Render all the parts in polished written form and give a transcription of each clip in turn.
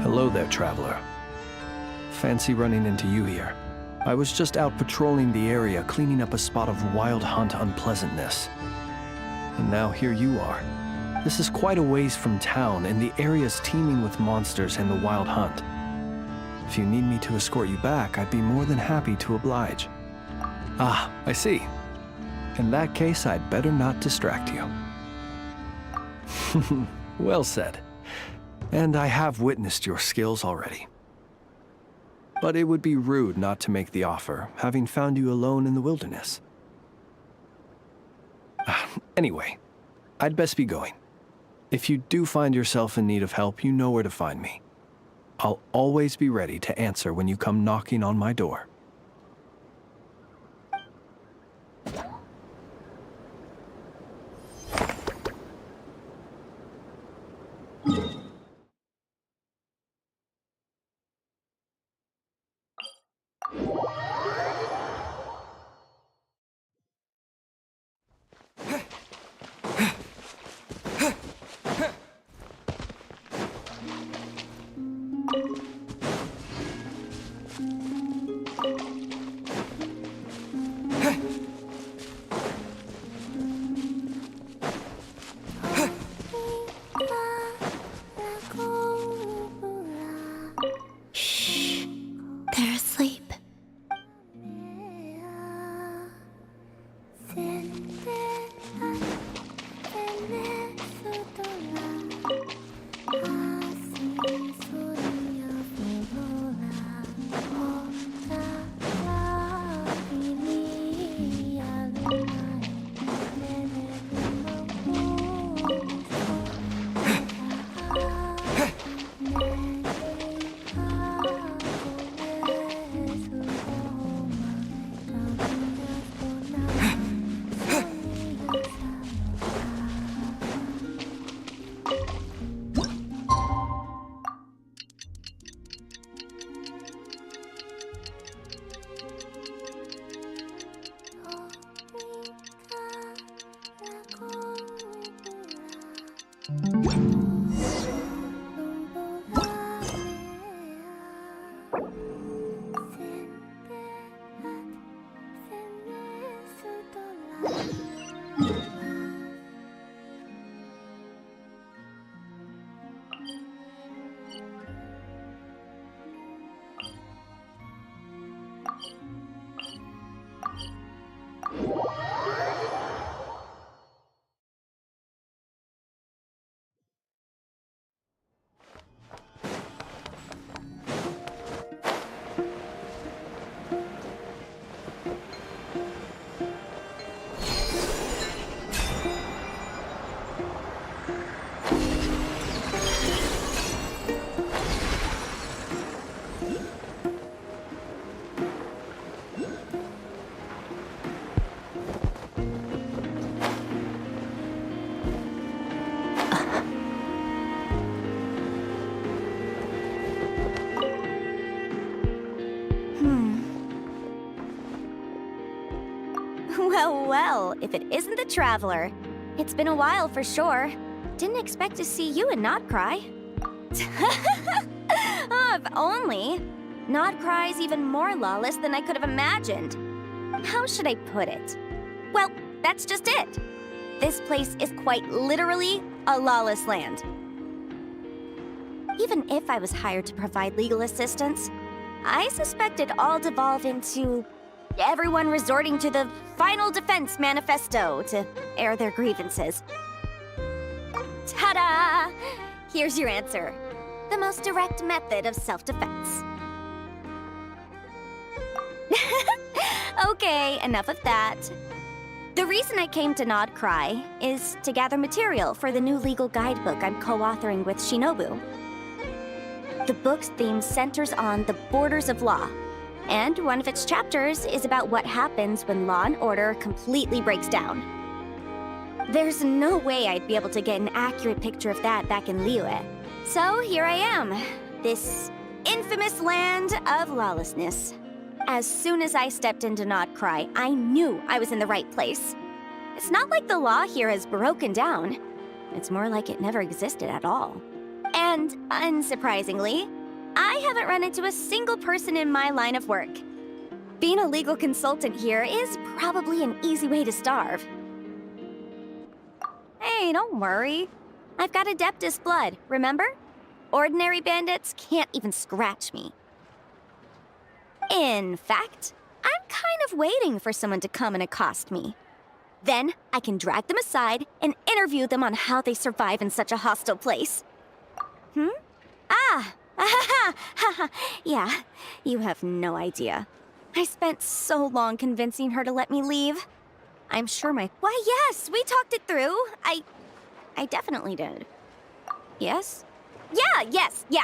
Hello there, traveler. Fancy running into you here. I was just out patrolling the area, cleaning up a spot of wild hunt unpleasantness. And now here you are. This is quite a ways from town, and the area's teeming with monsters and the wild hunt. If you need me to escort you back, I'd be more than happy to oblige. Ah, I see. In that case, I'd better not distract you. Well said. And I have witnessed your skills already. But it would be rude not to make the offer, having found you alone in the wilderness. Anyway, I'd best be going. If you do find yourself in need of help, you know where to find me. I'll always be ready to answer when you come knocking on my door. They're asleep. Well, if it isn't the Traveler. It's been a while for sure. Didn't expect to see you in Nod-Crai. If only. Nod-Crai's even more lawless than I could have imagined. How should I put it? Well, that's just it. This place is quite literally a lawless land. Even if I was hired to provide legal assistance, I suspect it'd all devolve into everyone resorting to the Final Defense Manifesto to air their grievances. Ta-da! Here's your answer. The most direct method of self-defense. Okay, enough of that. The reason I came to Nod-Crai is to gather material for the new legal guidebook I'm co-authoring with Shinobu. The book's theme centers on the borders of law, and one of its chapters is about what happens when law and order completely breaks down. There's no way I'd be able to get an accurate picture of that back in Liyue. So here I am, this infamous land of lawlessness. As soon as I stepped into Nod-Crai, I knew I was in the right place. It's not like the law here has broken down. It's more like it never existed at all. And unsurprisingly, I haven't run into a single person in my line of work. Being a legal consultant here is probably an easy way to starve. Hey, don't worry. I've got Adeptus blood, remember? Ordinary bandits can't even scratch me. In fact, I'm kind of waiting for someone to come and accost me. Then I can drag them aside and interview them on how they survive in such a hostile place. Yeah, you have no idea. I spent so long convincing her to let me leave. I'm sure Why, yes, we talked it through. I definitely did. Yes? Yeah.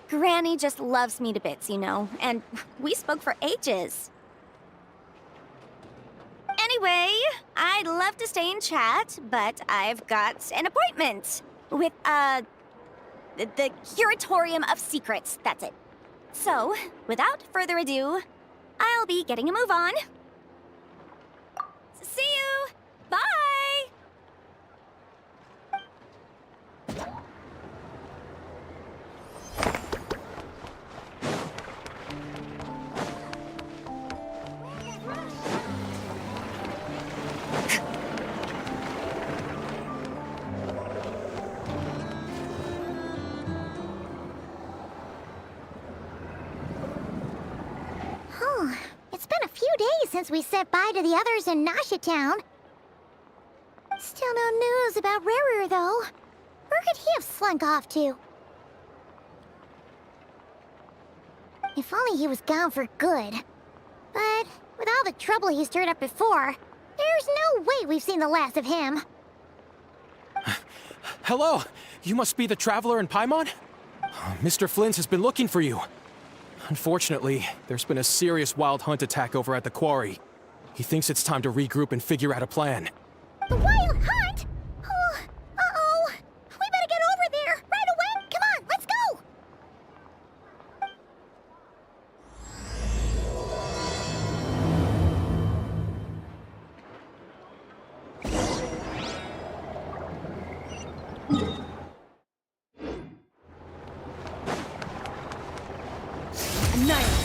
Granny just loves me to bits, you know, and we spoke for ages. Anyway, I'd love to stay and chat, but I've got an appointment with, the Curatorium of Secrets, that's it. So, without further ado, I'll be getting a move on. See you! Bye! It's been a few days since we said bye to the others in Nasha Town. Still no news about Rarer, though. Where could he have slunk off to? If only he was gone for good. But with all the trouble he stirred up before, there's no way we've seen the last of him. Hello! You must be the traveler in Paimon? Mr. Flynn has been looking for you. Unfortunately, there's been a serious wild hunt attack over at the quarry. He thinks it's time to regroup and figure out a plan. The Wild Hunt? Oh, uh-oh. We better get over there right away. Come on, let's go. Nice.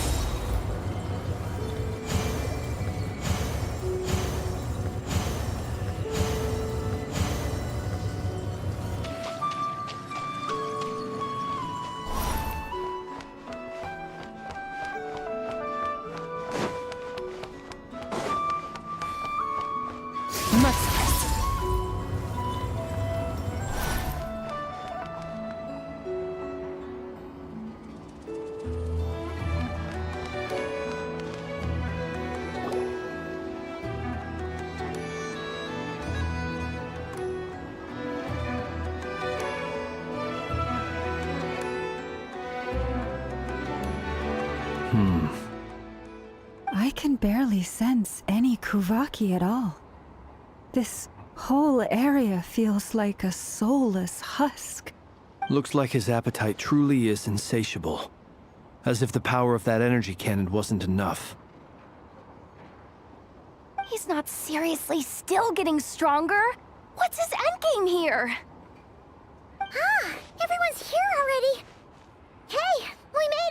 I can barely sense any Kuvaki at all. This whole area feels like a soulless husk. Looks like his appetite truly is insatiable. As if the power of that energy cannon wasn't enough. He's not seriously still getting stronger? What's his endgame here? Ah, everyone's here already. Hey, we made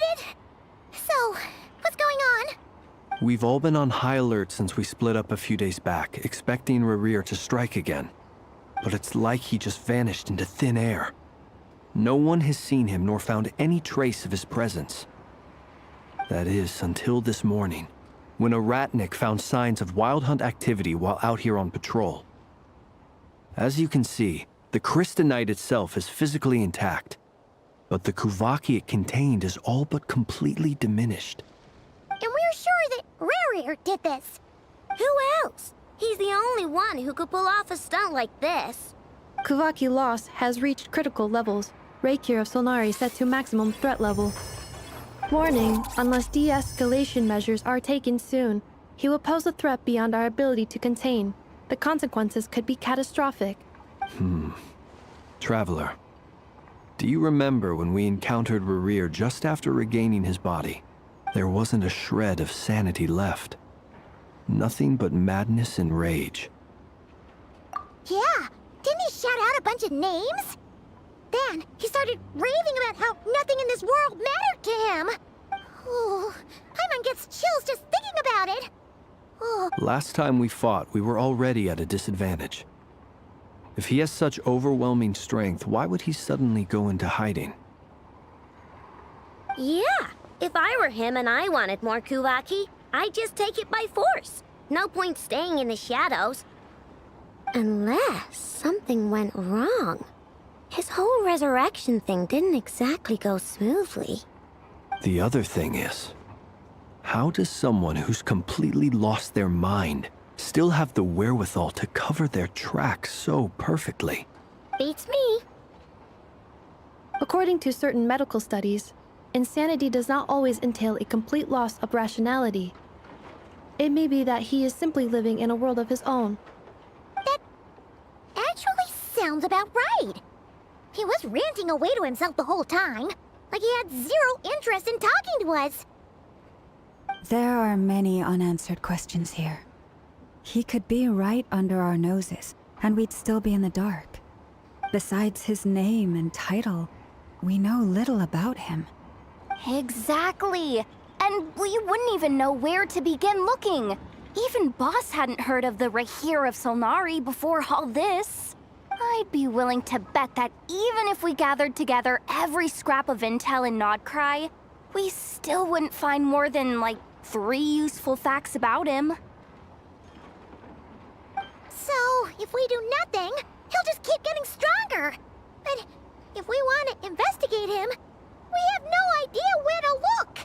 We've all been on high alert since we split up a few days back, expecting Rerir to strike again. But it's like he just vanished into thin air. No one has seen him nor found any trace of his presence. That is, until this morning, when a ratnik found signs of wild hunt activity while out here on patrol. As you can see, the Crystonite itself is physically intact, but the Kuvaki it contained is all but completely diminished. And we're sure that Rerir did this. Who else? He's the only one who could pull off a stunt like this. Kuvaki loss has reached critical levels. Reikir of Solnari set to maximum threat level. Warning, unless de-escalation measures are taken soon, he will pose a threat beyond our ability to contain. The consequences could be catastrophic. Traveler, do you remember when we encountered Rerir just after regaining his body? There wasn't a shred of sanity left. Nothing but madness and rage. Yeah, didn't he shout out a bunch of names? Then he started raving about how nothing in this world mattered to him. Oh, Paimon gets chills just thinking about it. Oh. Last time we fought, we were already at a disadvantage. If he has such overwhelming strength, why would he suddenly go into hiding? Yeah, if I were him and I wanted more Kuvaki, I'd just take it by force. No point staying in the shadows. Unless something went wrong. His whole resurrection thing didn't exactly go smoothly. The other thing is, how does someone who's completely lost their mind still have the wherewithal to cover their tracks so perfectly? Beats me. According to certain medical studies, insanity does not always entail a complete loss of rationality. It may be that he is simply living in a world of his own. That actually sounds about right. He was ranting away to himself the whole time, like he had zero interest in talking to us. There are many unanswered questions here. He could be right under our noses, and we'd still be in the dark. Besides his name and title, we know little about him. Exactly. And we wouldn't even know where to begin looking. Even Boss hadn't heard of the Reikir of Solnari before all this. I'd be willing to bet that even if we gathered together every scrap of intel in Nod-Crai, we still wouldn't find more than, like, 3 useful facts about him. So, if we do nothing, he'll just keep getting stronger. And if we want to investigate him, we have no idea where to look.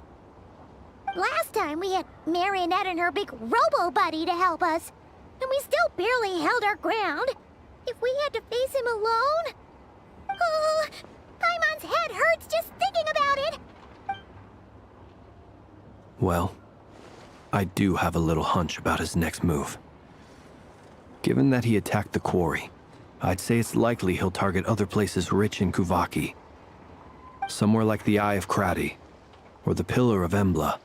Last time we had Marionette and her big robo-buddy to help us, and we still barely held our ground. If we had to face him alone... Oh, Paimon's head hurts just thinking about it! Well, I do have a little hunch about his next move. Given that he attacked the quarry, I'd say it's likely he'll target other places rich in Kuvaki. Somewhere like the Eye of Krati, or the Pillar of Embla.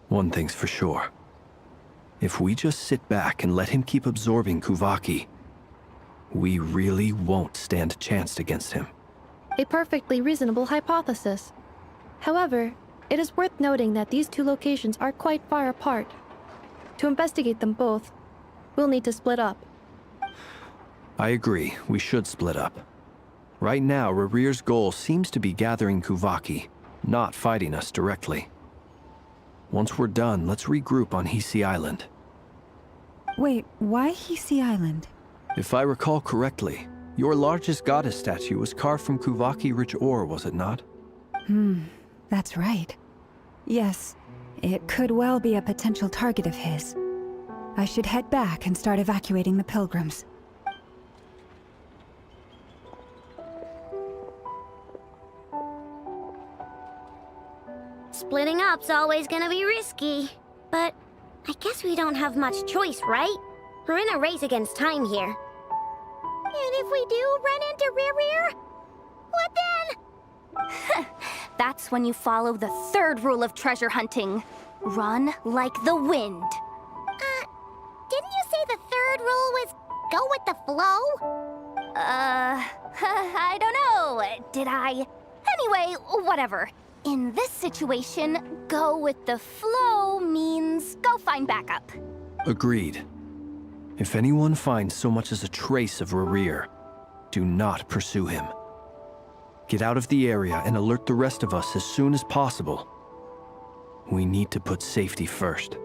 One thing's for sure. If we just sit back and let him keep absorbing Kuvaki, we really won't stand a chance against him. A perfectly reasonable hypothesis. However, it is worth noting that these two locations are quite far apart. To investigate them both, we'll need to split up. I agree, we should split up. Right now, Rerir's goal seems to be gathering Kuvaki, not fighting us directly. Once we're done, let's regroup on Hisi Island. Wait, why Hisi Island? If I recall correctly, your largest goddess statue was carved from Kuvaki-rich ore, was it not? That's right. Yes, it could well be a potential target of his. I should head back and start evacuating the pilgrims. Splitting up's always gonna be risky. But I guess we don't have much choice, right? We're in a race against time here. And if we do run into Rerir, what then? That's when you follow the 3rd rule of treasure hunting. Run like the wind. Didn't you say the 3rd rule was go with the flow? I don't know. Did I? Anyway, whatever. In this situation, go with the flow means go find backup. Agreed. If anyone finds so much as a trace of Rerir, do not pursue him. Get out of the area and alert the rest of us as soon as possible. We need to put safety first.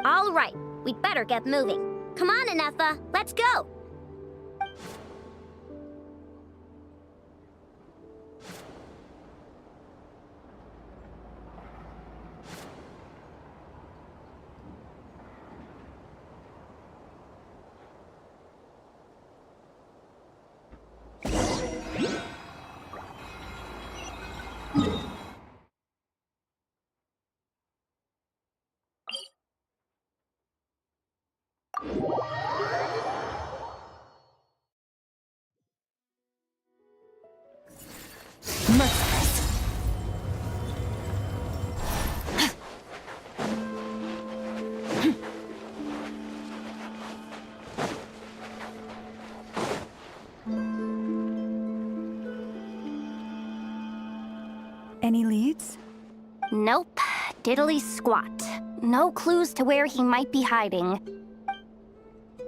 All right, we'd better get moving. Come on, Anefa, let's go. Any leads? Nope. Diddly squat. No clues to where he might be hiding.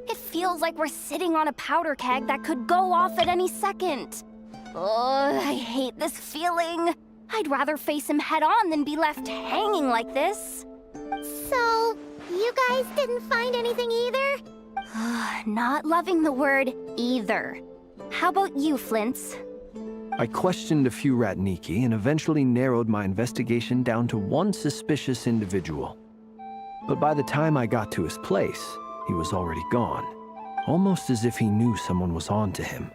It feels like we're sitting on a powder keg that could go off at any second. Ugh, I hate this feeling. I'd rather face him head on than be left hanging like this. So, you guys didn't find anything either? Not loving the word either. How about you, Flints? I questioned a few Ratniki and eventually narrowed my investigation down to one suspicious individual. But by the time I got to his place, he was already gone. Almost as if he knew someone was on to him.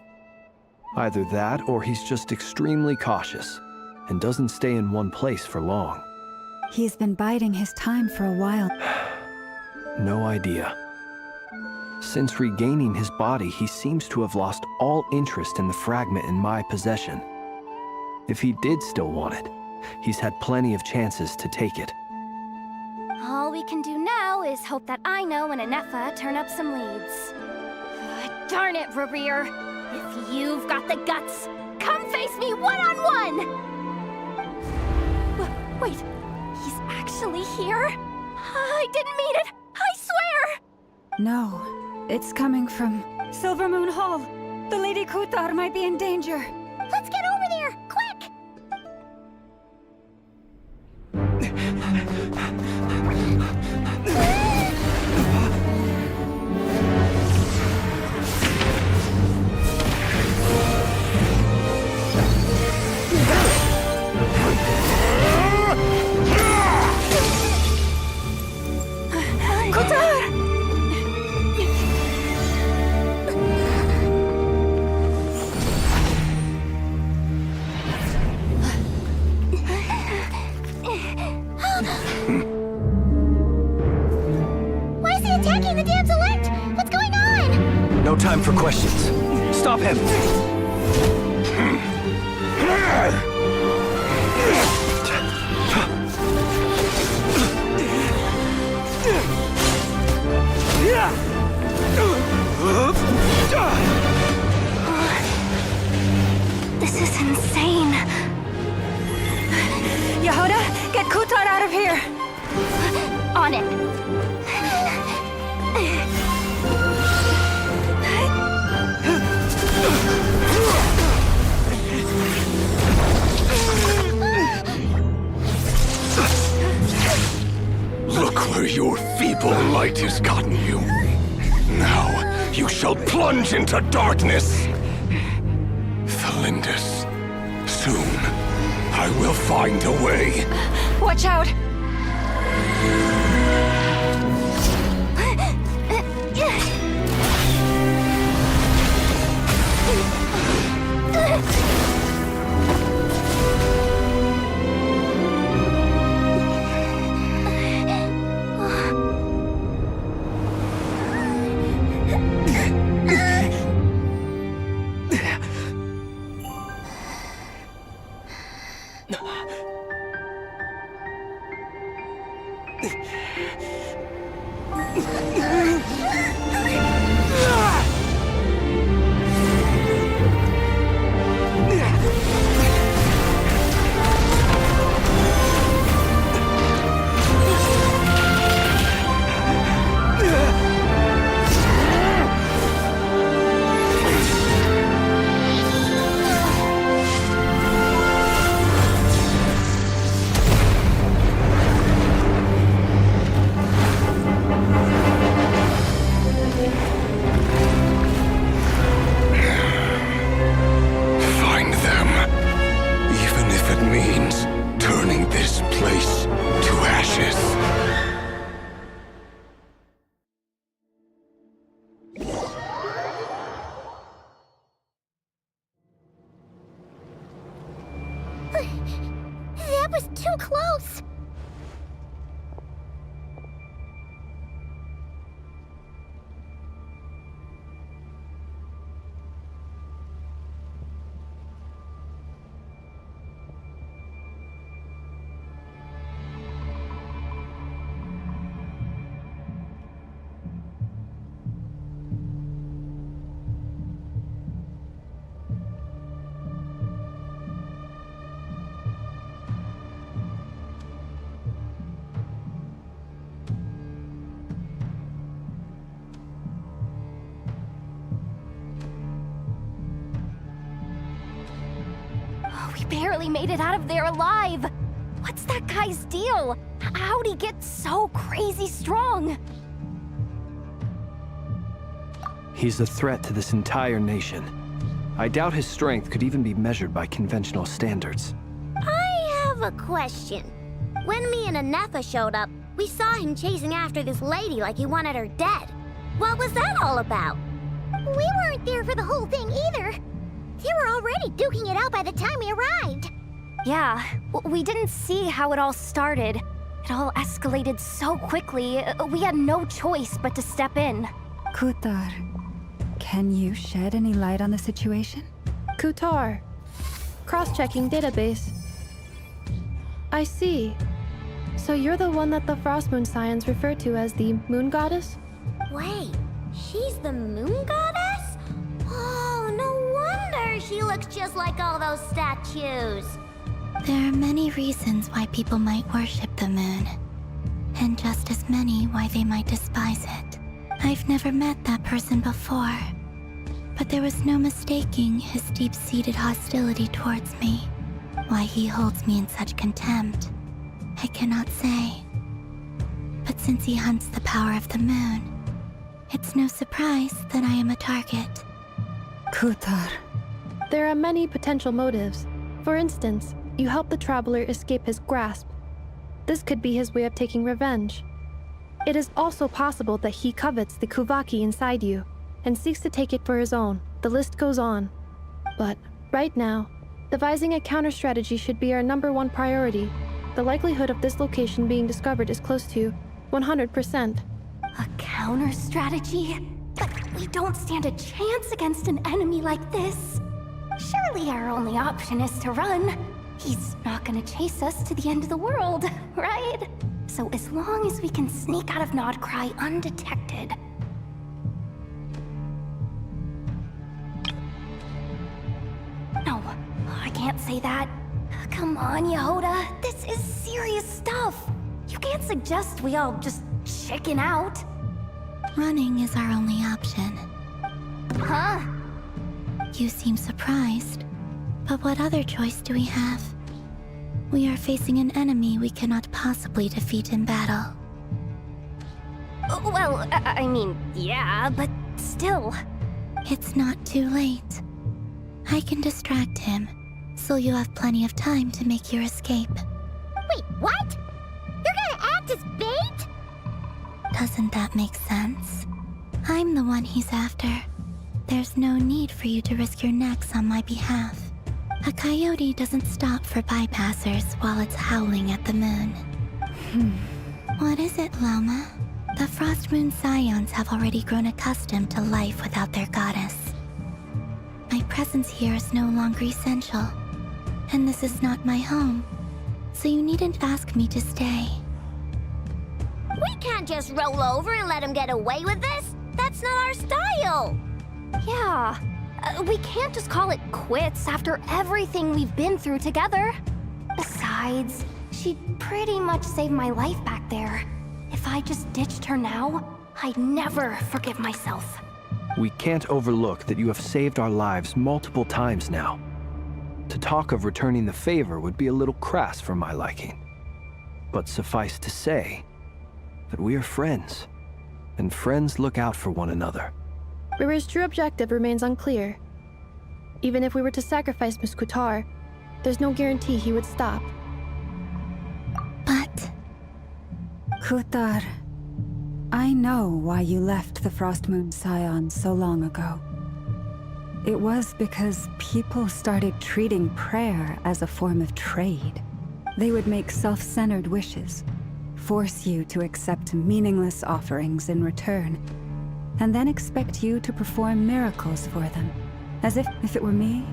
Either that or he's just extremely cautious and doesn't stay in one place for long. He's been biding his time for a while. No idea. Since regaining his body, he seems to have lost all interest in the fragment in my possession. If he did still want it, he's had plenty of chances to take it. All we can do now is hope that Aino and Anefa turn up some leads. Darn it, Rerir! If you've got the guts, come face me one-on-one! Wait, he's actually here? I didn't mean it! I swear! No, it's coming from Silver Moon Hall. The Lady Kutar might be in danger. Let's get over there, quick! Why is he attacking the damselette? What's going on? No time for questions. Stop him! This is insane. Yehuda, get Kutar out of here! On it. Look where your feeble light has gotten you. Now you shall plunge into darkness. Felindus, soon I will find a way. Watch out! means turning this place to ashes. That was too close! We barely made it out of there alive. What's that guy's deal? How'd he get so crazy strong? He's a threat to this entire nation. I doubt his strength could even be measured by conventional standards. I have a question. When me and Anefa showed up, we saw him chasing after this lady like he wanted her dead. What was that all about? We weren't there for the whole thing either. They were already duking it out by the time we arrived. Yeah, we didn't see how it all started. It all escalated so quickly, we had no choice but to step in. Kutar, can you shed any light on the situation? Kutar. Cross-checking database. I see. So you're the one that the Frost Moon Scions refer to as the Moon Goddess? Wait, she's the moon goddess? Oh, no wonder she looks just like all those statues. There are many reasons why people might worship the moon, and just as many why they might despise it. I've never met that person before, but there was no mistaking his deep-seated hostility towards me. Why he holds me in such contempt, I cannot say. But since he hunts the power of the moon, it's no surprise that I am a target. Kutar. There are many potential motives. For instance, you help the Traveler escape his grasp. This could be his way of taking revenge. It is also possible that he covets the Kuvaki inside you and seeks to take it for his own. The list goes on. But right now, devising a counter-strategy should be our #1 priority. The likelihood of this location being discovered is close to 100%. A counter strategy? But we don't stand a chance against an enemy like this. Surely our only option is to run. He's not gonna chase us to the end of the world, right? So as long as we can sneak out of Nod-Crai undetected. No, I can't say that. Come on, Yehoda. This is serious stuff. You can't suggest we all just chicken out. Running is our only option. Huh? You seem surprised, but what other choice do we have? We are facing an enemy we cannot possibly defeat in battle. Well, I mean, yeah, but still. It's not too late. I can distract him, so you'll have plenty of time to make your escape. Wait, what? You're gonna act as bait? Doesn't that make sense? I'm the one he's after. There's no need for you to risk your necks on my behalf. A coyote doesn't stop for bypassers while it's howling at the moon. What is it, Loma? The Frost Moon Scions have already grown accustomed to life without their goddess. My presence here is no longer essential, and this is not my home, so you needn't ask me to stay. We can't just roll over and let him get away with this. That's not our style. Yeah. We can't just call it quits after everything we've been through together. Besides, she pretty much saved my life back there. If I just ditched her now, I'd never forgive myself. We can't overlook that you have saved our lives multiple times now. To talk of returning the favor would be a little crass for my liking. But suffice to say that we are friends, and friends look out for one another. Rira's true objective remains unclear. Even if we were to sacrifice Miss Kutar, there's no guarantee he would stop. But Kutar, I know why you left the Frost Moon Scions so long ago. It was because people started treating prayer as a form of trade. They would make self-centered wishes, force you to accept meaningless offerings in return, and then expect you to perform miracles for them. As if it were me,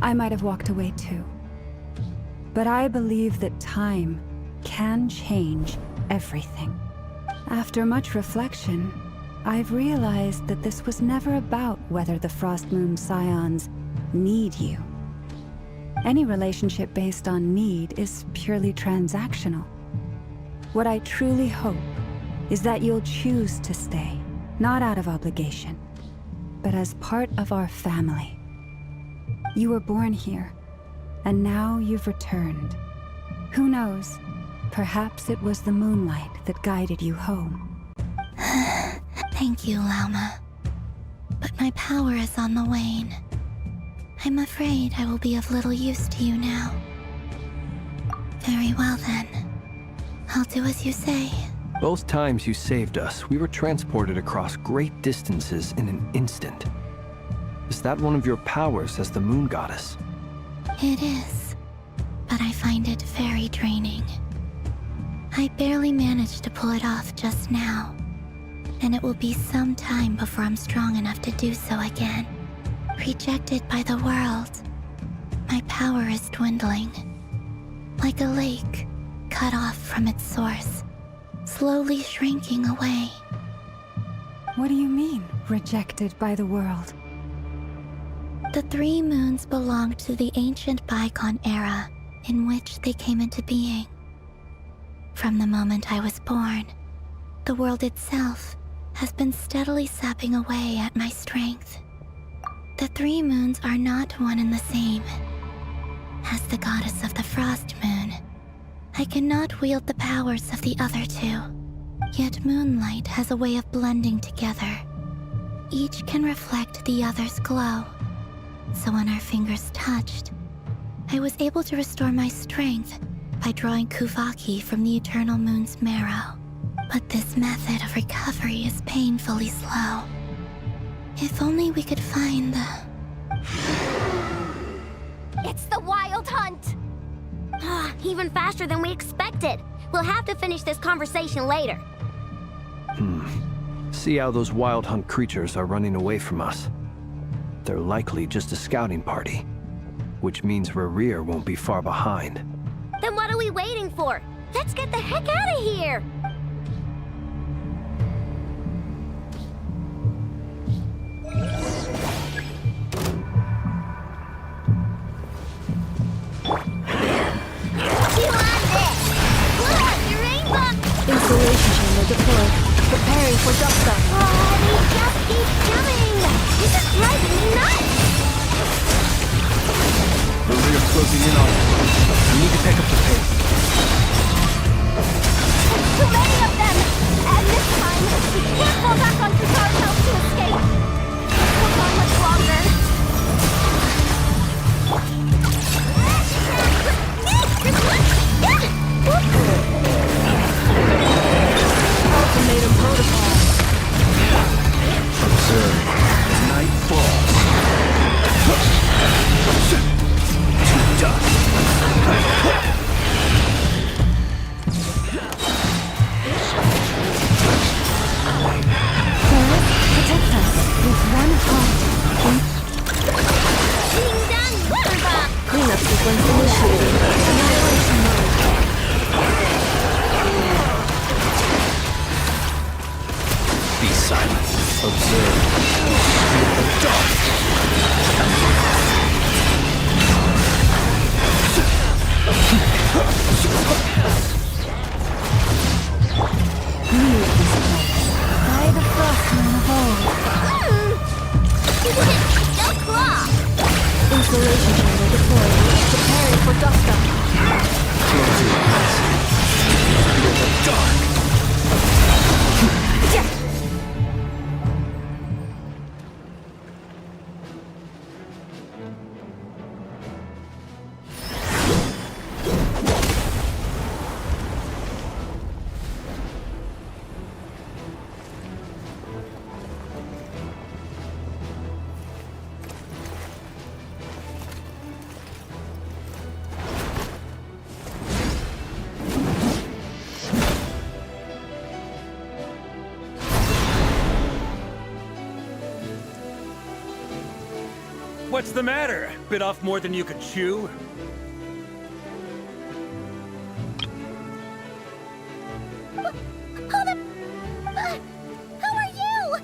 I might have walked away too. But I believe that time can change everything. After much reflection, I've realized that this was never about whether the Frost Moon Scions need you. Any relationship based on need is purely transactional. What I truly hope is that you'll choose to stay, not out of obligation, but as part of our family. You were born here, and now you've returned. Who knows? Perhaps it was the moonlight that guided you home. thank you, Lauma. But my power is on the wane. I'm afraid I will be of little use to you now. Very well then. I'll do as you say. Both times you saved us, we were transported across great distances in an instant. Is that one of your powers as the Moon Goddess? It is, but I find it very draining. I barely managed to pull it off just now, and it will be some time before I'm strong enough to do so again. Rejected by the world, my power is dwindling. Like a lake cut off from its source, slowly shrinking away. What do you mean, rejected by the world? The three moons belonged to the ancient bygone era in which they came into being. From the moment I was born, the world itself has been steadily sapping away at my strength. The three moons are not one and the same. As the goddess of the Frost Moon, I cannot wield the powers of the other two. Yet moonlight has a way of blending together. Each can reflect the other's glow. So when our fingers touched, I was able to restore my strength by drawing Kuvaki from the eternal moon's marrow. But this method of recovery is painfully slow. If only we could find the... It's the Wild Hunt! Even faster than we expected. We'll have to finish this conversation later. See how those Wild Hunt creatures are running away from us. They're likely just a scouting party, which means Rerir won't be far behind. Then what are we waiting for? Let's get the heck out of here! Installation chamber deployed. Preparing for dust-up. They just keep coming! This is driving me nuts! Rerir's closing in on us. We need to pick up the pace. There's too many of them! And this time, we can't fall back on Katar's house to escape! Hold on much longer. Ultimatum protocol. Observe. Night falls. To dust. Protect us with one heart. Being done! Waterbox! Cleanup sequence initiated. Annihilation mode. Be silent. Observe. Feel the dark. Leave this place. By the Frost Moon of old. No claw! Installation chamber deployed. Preparing for dust-up. Close your eyes. Feel the dark. What's the matter? Bit off more than you could chew? Who are you?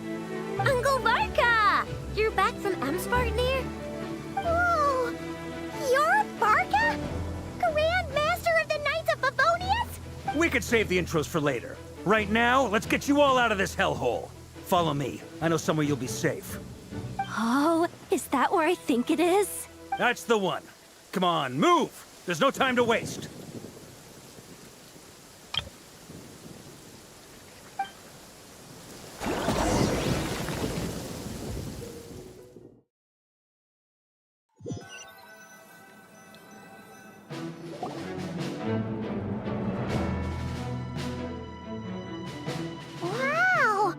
Uncle Varka! You're back from Amspartnir? Whoa! You're Varka? Grand Master of the Knights of Favonius? We could save the intros for later. Right now, let's get you all out of this hellhole. Follow me. I know somewhere you'll be safe. Oh, is that where I think it is? That's the one. Come on, move! There's no time to waste. Wow!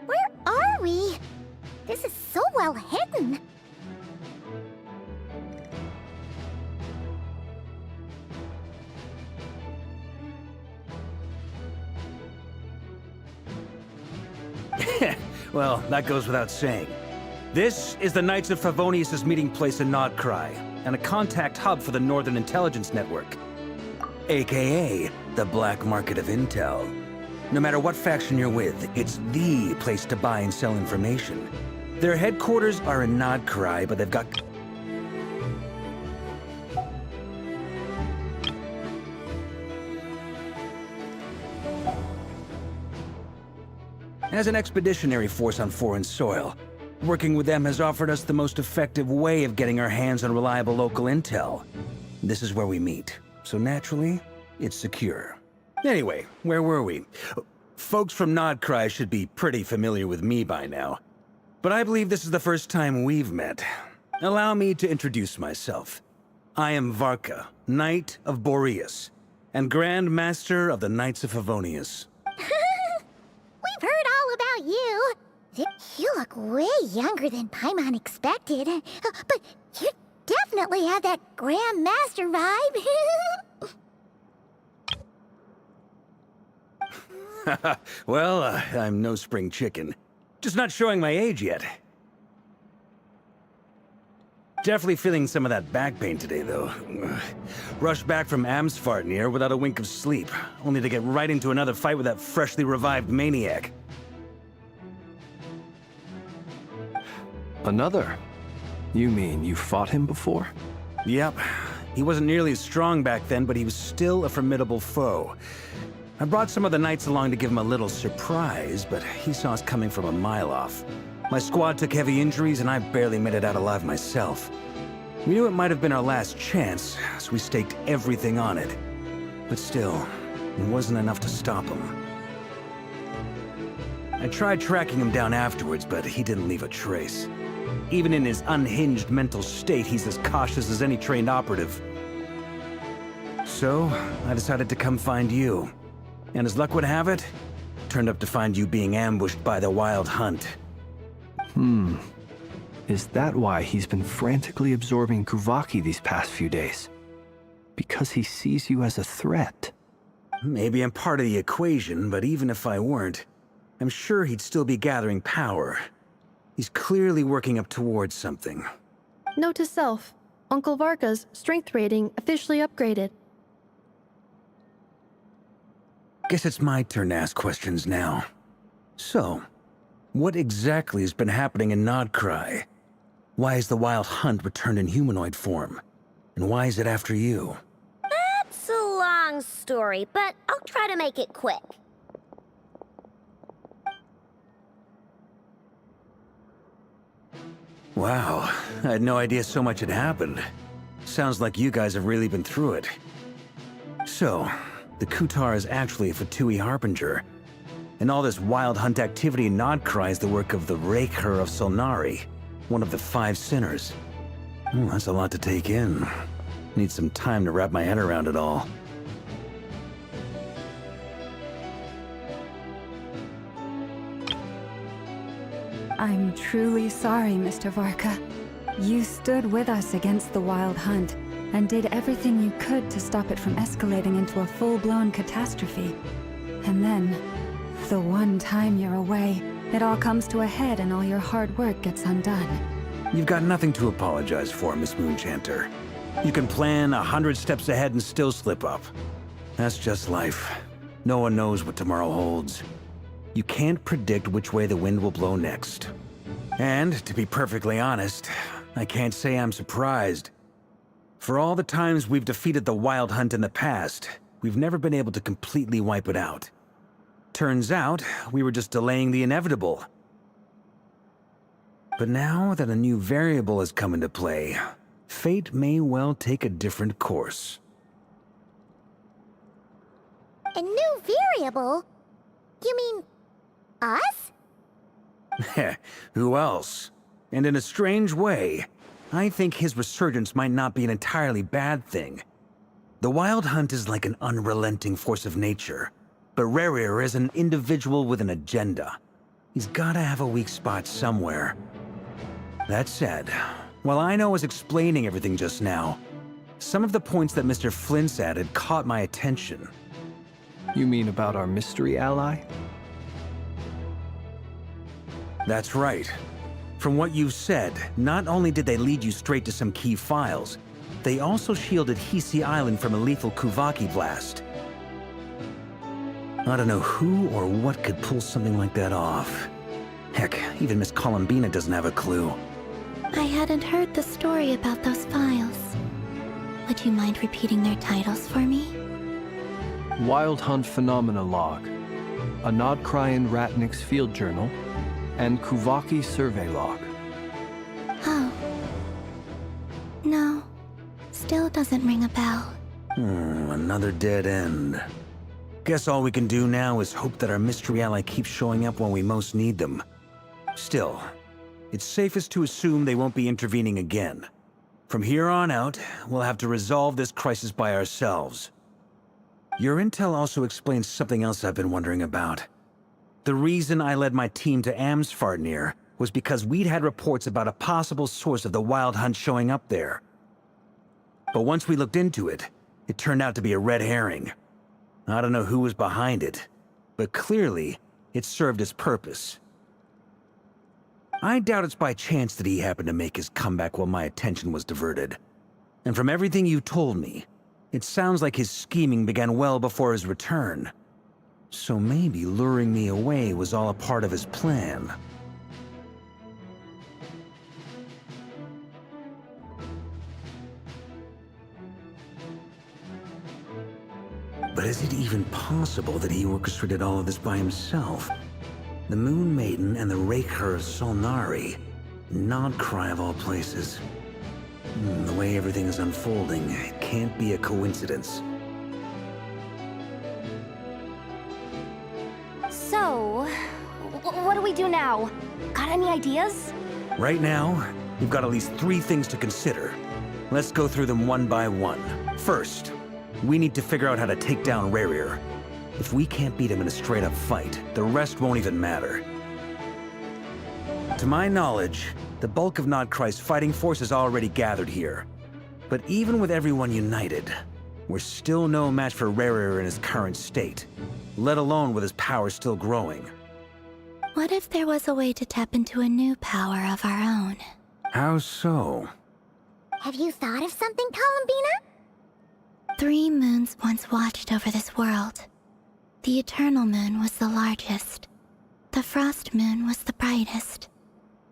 Where are we? This is so well hidden. Well, that goes without saying. This is the Knights of Favonius' meeting place in Nod-Crai, and a contact hub for the Northern Intelligence Network. AKA, the black market of intel. No matter what faction you're with, it's the place to buy and sell information. Their headquarters are in Nod-Crai, but they've got... As an expeditionary force on foreign soil, working with them has offered us the most effective way of getting our hands on reliable local intel. This is where we meet, so naturally, it's secure. Anyway, where were we? Folks from Nod-Crai should be pretty familiar with me by now, but I believe this is the first time we've met. Allow me to introduce myself. I am Varka, Knight of Boreas, and Grand Master of the Knights of Favonius. We've heard all about you. You look way younger than Paimon expected. But you definitely have that Grand Master vibe. Well, I'm no spring chicken. Just not showing my age yet. Definitely feeling some of that back pain today, though. Rushed back from Amsfartnir without a wink of sleep, only to get right into another fight with that freshly revived maniac. Another? You mean you fought him before? Yep. He wasn't nearly as strong back then, but he was still a formidable foe. I brought some of the knights along to give him a little surprise, but he saw us coming from a mile off. My squad took heavy injuries, and I barely made it out alive myself. We knew it might have been our last chance, so we staked everything on it. But still, it wasn't enough to stop him. I tried tracking him down afterwards, but he didn't leave a trace. Even in his unhinged mental state, he's as cautious as any trained operative. So, I decided to come find you. And as luck would have it, turned up to find you being ambushed by the Wild Hunt. Is that why he's been frantically absorbing Kuvaki these past few days? Because he sees you as a threat? Maybe I'm part of the equation, but even if I weren't, I'm sure he'd still be gathering power. He's clearly working up towards something. Note to self, Uncle Varka's strength rating officially upgraded. Guess it's my turn to ask questions now. So, what exactly has been happening in Nod-Crai? Why is the Wild Hunt returned in humanoid form? And why is it after you? That's a long story, but I'll try to make it quick. Wow, I had no idea so much had happened. Sounds like you guys have really been through it. So, the Kutar is actually a Fatui Harbinger. And all this Wild Hunt activity in Nod-Crai is the work of the Raker of Solnari, one of the 5 sinners. That's a lot to take in. Need some time to wrap my head around it all. I'm truly sorry, Mr. Varka. You stood with us against the Wild Hunt, and did everything you could to stop it from escalating into a full-blown catastrophe. And then, the one time you're away, it all comes to a head and all your hard work gets undone. You've got nothing to apologize for, Miss Moonchanter. You can plan 100 steps ahead and still slip up. That's just life. No one knows what tomorrow holds. You can't predict which way the wind will blow next. And, to be perfectly honest, I can't say I'm surprised. For all the times we've defeated the Wild Hunt in the past, we've never been able to completely wipe it out. Turns out, we were just delaying the inevitable. But now that a new variable has come into play, fate may well take a different course. A new variable? You mean us? Who else? And in a strange way, I think his resurgence might not be an entirely bad thing. The Wild Hunt is like an unrelenting force of nature, but Rerir is an individual with an agenda. He's gotta have a weak spot somewhere. That said, while I was explaining everything just now, some of the points that Mr. Flint's added caught my attention. You mean about our mystery ally? That's right. From what you've said, not only did they lead you straight to some key files, they also shielded Hisi Island from a lethal Kuvaki blast. I don't know who or what could pull something like that off. Heck, even Miss Columbina doesn't have a clue. I hadn't heard the story about those files. Would you mind repeating their titles for me? Wild Hunt Phenomena Log, a Nod-Crai and Ratnik's Field Journal, and Kuvaki Survey Log. Oh. No. Still doesn't ring a bell. Another dead end. Guess all we can do now is hope that our mystery ally keeps showing up when we most need them. Still, it's safest to assume they won't be intervening again. From here on out, we'll have to resolve this crisis by ourselves. Your intel also explains something else I've been wondering about. The reason I led my team to Amsfarnir was because we'd had reports about a possible source of the Wild Hunt showing up there. But once we looked into it, it turned out to be a red herring. I don't know who was behind it, but clearly, it served its purpose. I doubt it's by chance that he happened to make his comeback while my attention was diverted. And from everything you told me, it sounds like his scheming began well before his return. So maybe luring me away was all a part of his plan. But is it even possible that he orchestrated all of this by himself? The Moon Maiden and the Raker of Solnari. Nod-Crai of all places. The way everything is unfolding, it can't be a coincidence. So, what do we do now? Got any ideas? Right now, we've got at least 3 things to consider. Let's go through them one by one. First, we need to figure out how to take down Rerir. If we can't beat him in a straight-up fight, the rest won't even matter. To my knowledge, the bulk of Nod-Crai's fighting force is already gathered here. But even with everyone united, we're still no match for Rerir in his current state, let alone with his power still growing. What if there was a way to tap into a new power of our own? How so? Have you thought of something, Columbina? 3 moons once watched over this world. The Eternal Moon was the largest. The Frost Moon was the brightest.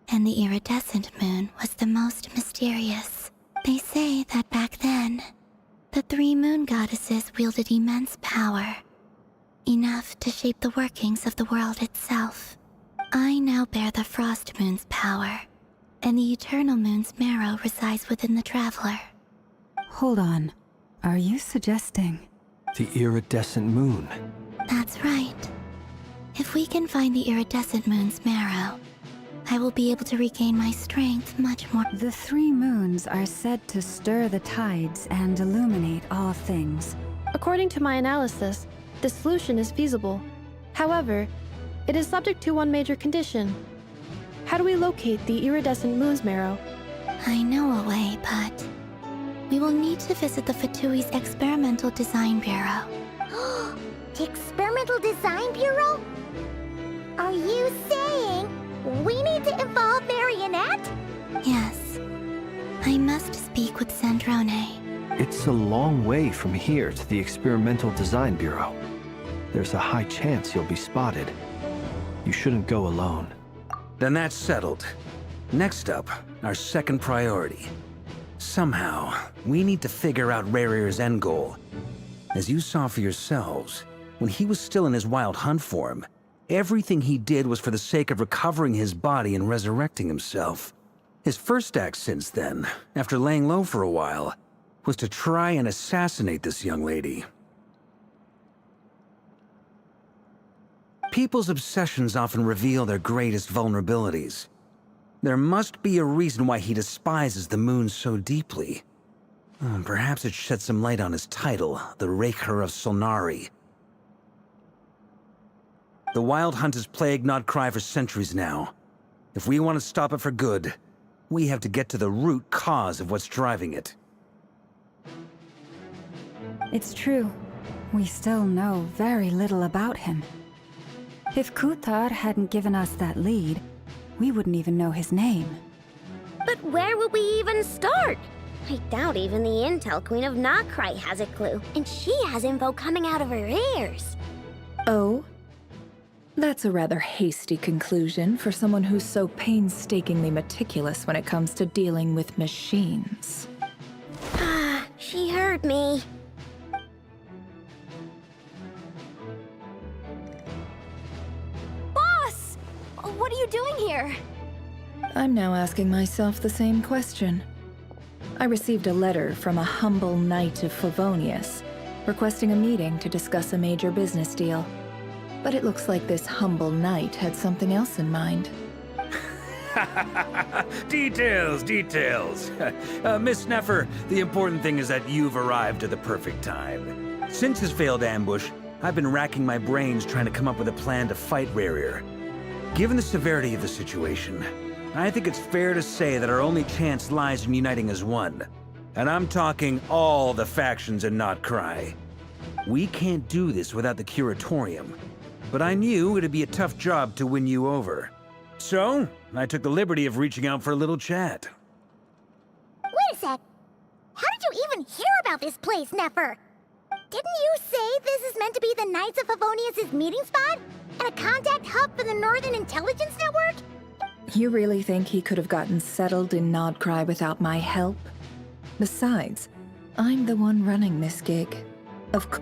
And the Iridescent Moon was the most mysterious. They say that back then, the 3 moon goddesses wielded immense power. Enough to shape the workings of the world itself. I now bear the Frost Moon's power, and the Eternal Moon's marrow resides within the Traveler. Hold on. Are you suggesting? The iridescent moon. That's right. If we can find the Iridescent Moon's marrow, I will be able to regain my strength much more. The 3 moons are said to stir the tides and illuminate all things. According to my analysis, the solution is feasible. However, it is subject to one major condition. How do we locate the Iridescent Moon's marrow? I know a way, but we will need to visit the Fatui's Experimental Design Bureau. The Experimental Design Bureau? Are you saying we need to involve Marionette? Yes. I must speak with Sandrone. It's a long way from here to the Experimental Design Bureau. There's a high chance you'll be spotted. You shouldn't go alone. Then that's settled. Next up, our second priority. Somehow, we need to figure out Rarir's end goal. As you saw for yourselves, when he was still in his wild hunt form, everything he did was for the sake of recovering his body and resurrecting himself. His first act since then, after laying low for a while, was to try and assassinate this young lady. People's obsessions often reveal their greatest vulnerabilities. There must be a reason why he despises the moon so deeply. Perhaps it sheds some light on his title, the Raker of Solnari. The Wild Hunt has plagued Nod-Crai for centuries now. If we want to stop it for good, we have to get to the root cause of what's driving it. It's true. We still know very little about him. If Kuthar hadn't given us that lead, we wouldn't even know his name. But where would we even start? I doubt even the Intel Queen of Nod-Crai has a clue, and she has info coming out of her ears. Oh? That's a rather hasty conclusion for someone who's so painstakingly meticulous when it comes to dealing with machines. She heard me. Boss! What are you doing here? I'm now asking myself the same question. I received a letter from a humble knight of Favonius, requesting a meeting to discuss a major business deal. But it looks like this humble knight had something else in mind. Details, details. Miss Sneffer, the important thing is that you've arrived at the perfect time. Since his failed ambush, I've been racking my brains trying to come up with a plan to fight Rarir. Given the severity of the situation, I think it's fair to say that our only chance lies in uniting as one. And I'm talking all the factions in Nod-Crai. We can't do this without the Curatorium, but I knew it'd be a tough job to win you over. So, I took the liberty of reaching out for a little chat. Wait a sec. How did you even hear about this place, Nefer? Didn't you say this is meant to be the Knights of Favonius' meeting spot? And a contact hub for the Northern Intelligence Network? You really think he could have gotten settled in Nod-Crai without my help? Besides, I'm the one running this gig.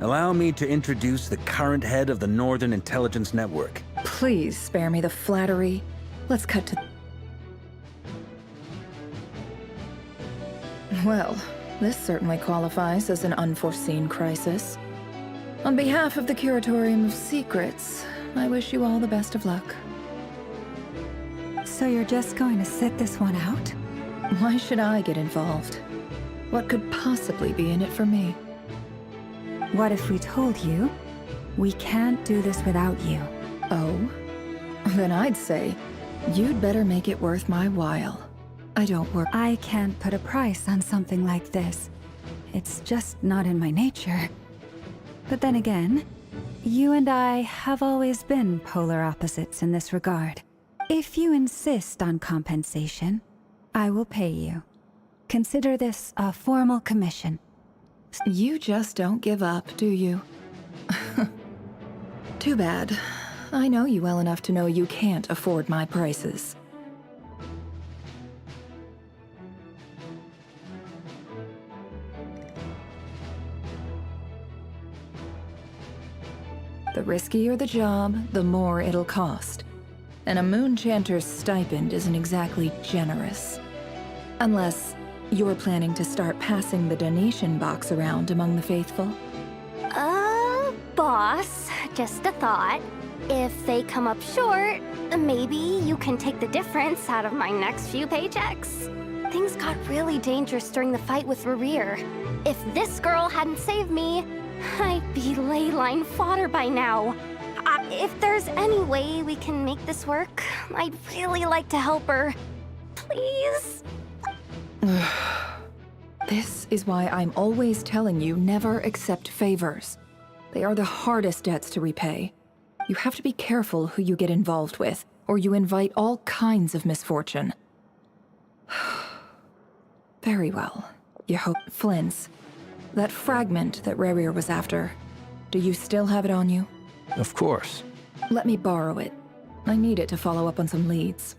Allow me to introduce the current head of the Northern Intelligence Network. Please spare me the flattery. Let's cut to... Well, this certainly qualifies as an unforeseen crisis. On behalf of the Curatorium of Secrets, I wish you all the best of luck. So you're just going to sit this one out? Why should I get involved? What could possibly be in it for me? What if we told you, we can't do this without you? Oh? Then I'd say, you'd better make it worth my while. I don't work. I can't put a price on something like this. It's just not in my nature. But then again, you and I have always been polar opposites in this regard. If you insist on compensation, I will pay you. Consider this a formal commission. You just don't give up, do you? Too bad. I know you well enough to know you can't afford my prices. The riskier the job, the more it'll cost. And a moon chanter's stipend isn't exactly generous. Unless you're planning to start passing the donation box around among the faithful. Boss, just a thought. If they come up short, maybe you can take the difference out of my next few paychecks. Things got really dangerous during the fight with Rarir. If this girl hadn't saved me, I'd be ley line fodder by now. If there's any way we can make this work, I'd really like to help her. Please? This is why I'm always telling you never accept favors. They are the hardest debts to repay. You have to be careful who you get involved with, or you invite all kinds of misfortune. Very well. You hope. Flynn's. That fragment that Rarier was after. Do you still have it on you? Of course. Let me borrow it. I need it to follow up on some leads.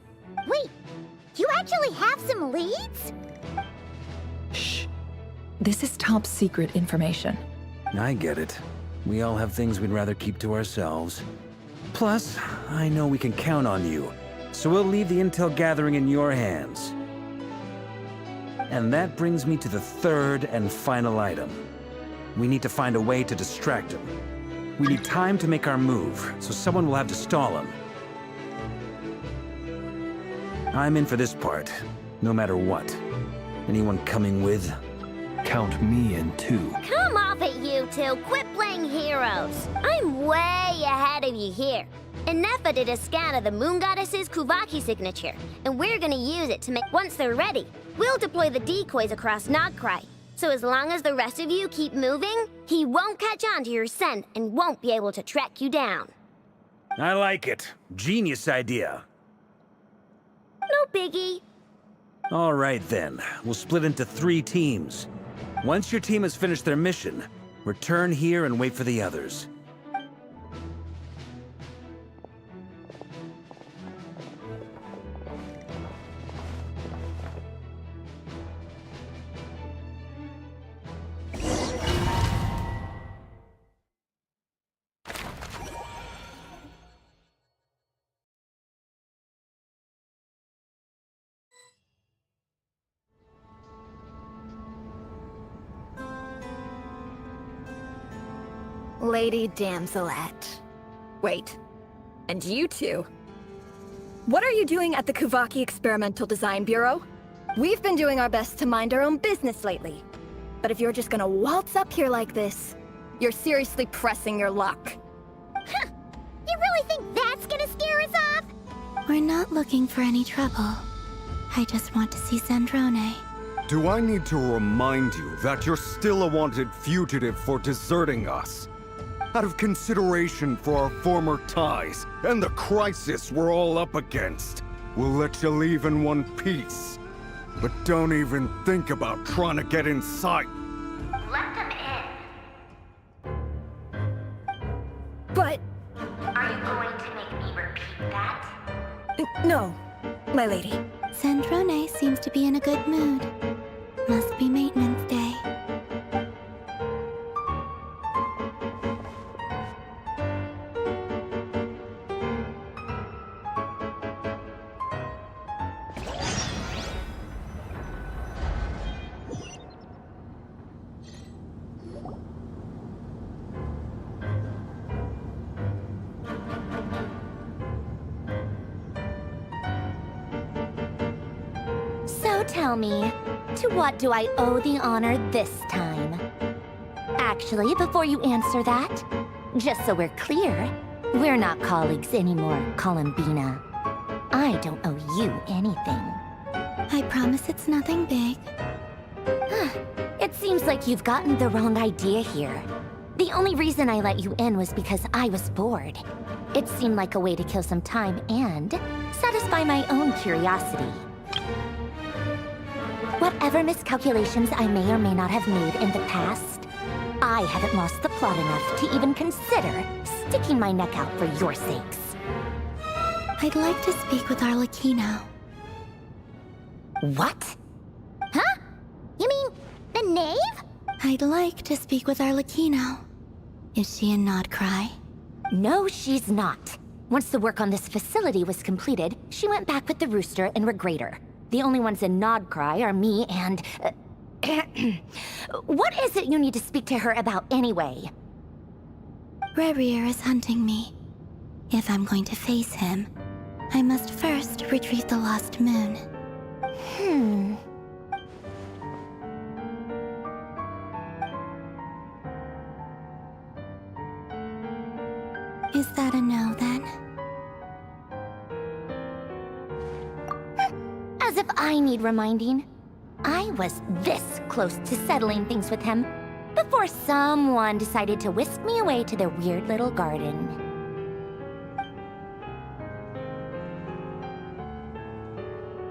Wait, you actually have some leads? Shh. This is top secret information. I get it. We all have things we'd rather keep to ourselves. Plus, I know we can count on you, so we'll leave the intel gathering in your hands. And that brings me to the third and final item. We need to find a way to distract him. We need time to make our move, so someone will have to stall him. I'm in for this part, no matter what. Anyone coming with? Count me in too. Come off it, you two. Quit playing heroes. I'm way ahead of you here. Nefa did a scan of the Moon Goddess's Kuvaki signature, and we're gonna use it to make... Once they're ready, we'll deploy the decoys across Nod-Crai. So as long as the rest of you keep moving, he won't catch on to your scent and won't be able to track you down. I like it. Genius idea. No biggie. All right then, we'll split into 3 teams. Once your team has finished their mission, return here and wait for the others. Lady Damselette. Wait. And you two? What are you doing at the Kuvaki Experimental Design Bureau? We've been doing our best to mind our own business lately. But if you're just gonna waltz up here like this, you're seriously pressing your luck. Huh. You really think that's gonna scare us off? We're not looking for any trouble. I just want to see Zandrone. Do I need to remind you that you're still a wanted fugitive for deserting us? Out of consideration for our former ties and the crisis we're all up against, we'll let you leave in one piece. But don't even think about trying to get inside. Let them in. But... Are you going to make me repeat that? No, my lady. Zandrone seems to be in a good mood. Must be maintenance day. So tell me, to what do I owe the honor this time? Actually, before you answer that, just so we're clear, we're not colleagues anymore, Columbina. I don't owe you anything. I promise it's nothing big. It seems like you've gotten the wrong idea here. The only reason I let you in was because I was bored. It seemed like a way to kill some time and satisfy my own curiosity. Whatever miscalculations I may or may not have made in the past, I haven't lost the plot enough to even consider sticking my neck out for your sakes. I'd like to speak with Arlecchino. What? Huh? You mean the knave? I'd like to speak with Arlecchino. Is she in Nod-Crai? No, she's not. Once the work on this facility was completed, she went back with the Rooster and Regrator. The only ones in Nod-Crai are me and... What is it you need to speak to her about anyway? Rarier is hunting me. If I'm going to face him, I must first retrieve the lost moon. Is that a no, then? As if I need reminding. I was this close to settling things with him before someone decided to whisk me away to their weird little garden.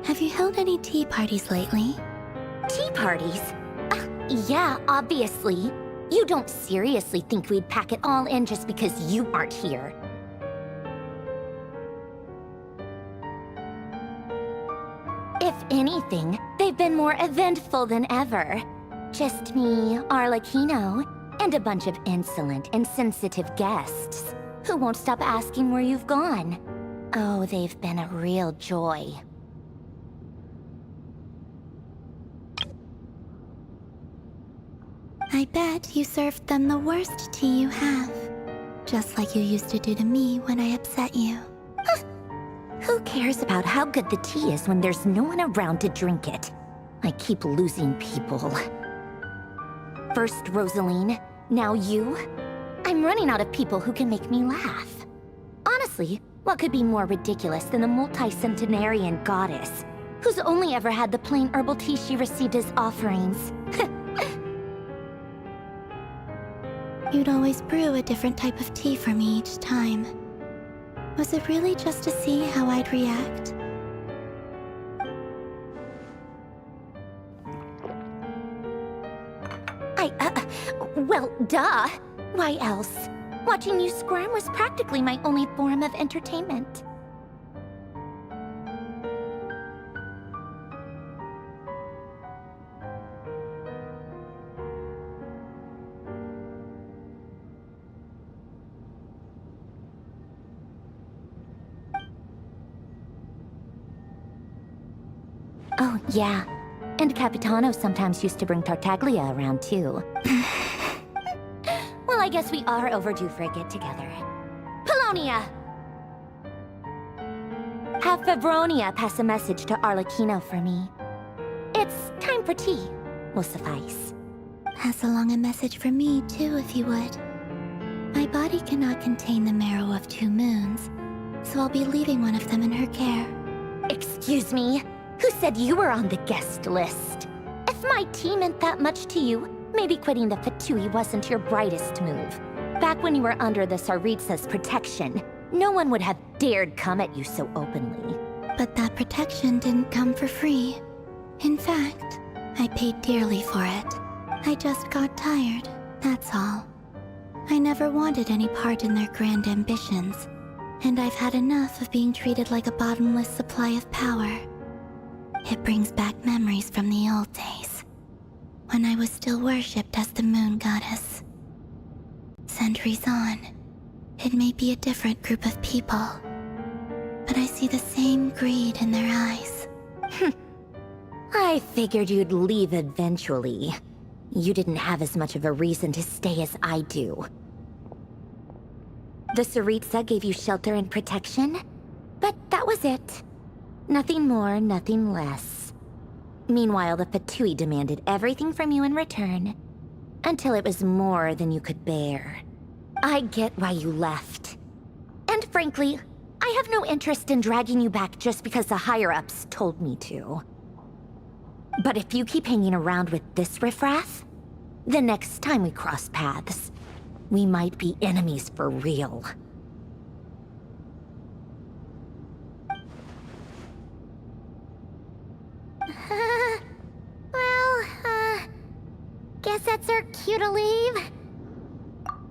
Have you held held any tea parties lately? Tea parties? Yeah, obviously. You don't seriously think we'd pack it all in just because you aren't here. If anything, they've been more eventful than ever. Just me, Arlecchino, and a bunch of insolent, insensitive guests who won't stop asking where you've gone. Oh, they've been a real joy. I bet you served them the worst tea you have. Just like you used to do to me when I upset you. Who cares about how good the tea is when there's no one around to drink it? I keep losing people. First Rosaline, now you. I'm running out of people who can make me laugh. Honestly, what could be more ridiculous than the multi-centenarian goddess, who's only ever had the plain herbal tea she received as offerings? You'd always brew a different type of tea for me each time. Was it really just to see how I'd react? Well, duh. Why else? Watching you squirm was practically my only form of entertainment. Oh, yeah. And Capitano sometimes used to bring Tartaglia around, too. Well, I guess we are overdue for a get-together. Polonia! Have Favronia pass a message to Arlecchino for me. It's time for tea. Will suffice. Pass along a message for me, too, if you would. My body cannot contain the marrow of 2 moons, so I'll be leaving one of them in her care. Excuse me? Who said you were on the guest list? If my tea meant that much to you, maybe quitting the Fatui wasn't your brightest move. Back when you were under the Tsaritsa's protection, no one would have dared come at you so openly. But that protection didn't come for free. In fact, I paid dearly for it. I just got tired, that's all. I never wanted any part in their grand ambitions, and I've had enough of being treated like a bottomless supply of power. It brings back memories from the old days, when I was still worshipped as the moon goddess. Centuries on, it may be a different group of people, but I see the same greed in their eyes. I figured you'd leave eventually. You didn't have as much of a reason to stay as I do. The Tsaritsa gave you shelter and protection, but that was it. Nothing more, nothing less. Meanwhile, the Fatui demanded everything from you in return, until it was more than you could bear. I get why you left. And frankly, I have no interest in dragging you back just because the higher-ups told me to. But if you keep hanging around with this riffraff, the next time we cross paths, we might be enemies for real. Guess that's our cue to leave.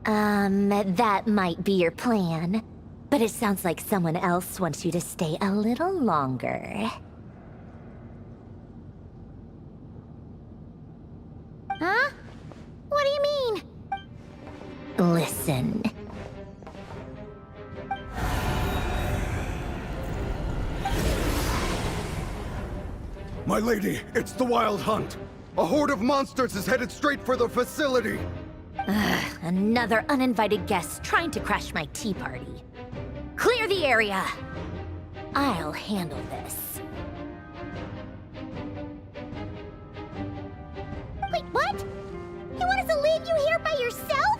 That might be your plan. But it sounds like someone else wants you to stay a little longer. Huh? What do you mean? Listen. My lady, it's the Wild Hunt. A horde of monsters is headed straight for the facility. Another uninvited guest trying to crash my tea party. Clear the area! I'll handle this. Wait, what? You want us to leave you here by yourself?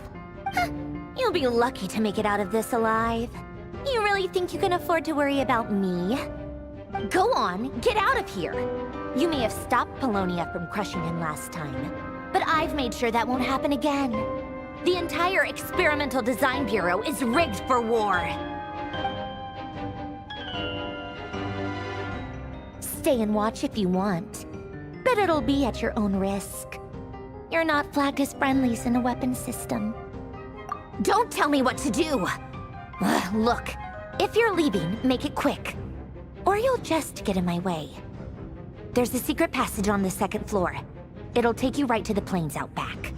Huh, you'll be lucky to make it out of this alive. You really think you can afford to worry about me? Go on, get out of here! You may have stopped Polonia from crushing him last time, but I've made sure that won't happen again. The entire Experimental Design Bureau is rigged for war. stay and watch if you want. But it'll be at your own risk. You're not flagged as friendlies in a weapon system. Don't tell me what to do! Look, if you're leaving, make it quick. Or you'll just get in my way. There's a secret passage on the second floor. It'll take you right to the plains out back.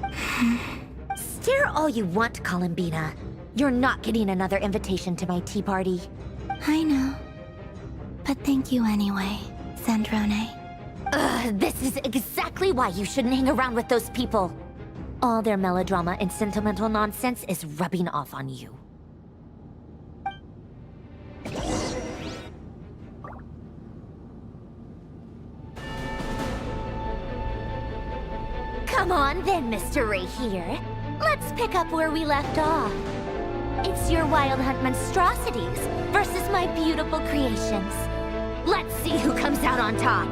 Stare all you want, Columbina. You're not getting another invitation to my tea party. I know. But thank you anyway, Zandrone. This is exactly why you shouldn't hang around with those people. All their melodrama and sentimental nonsense is rubbing off on you. Come on then, Mr. Ray here. Let's pick up where we left off. It's your Wild Hunt monstrosities versus my beautiful creations. Let's see who comes out on top.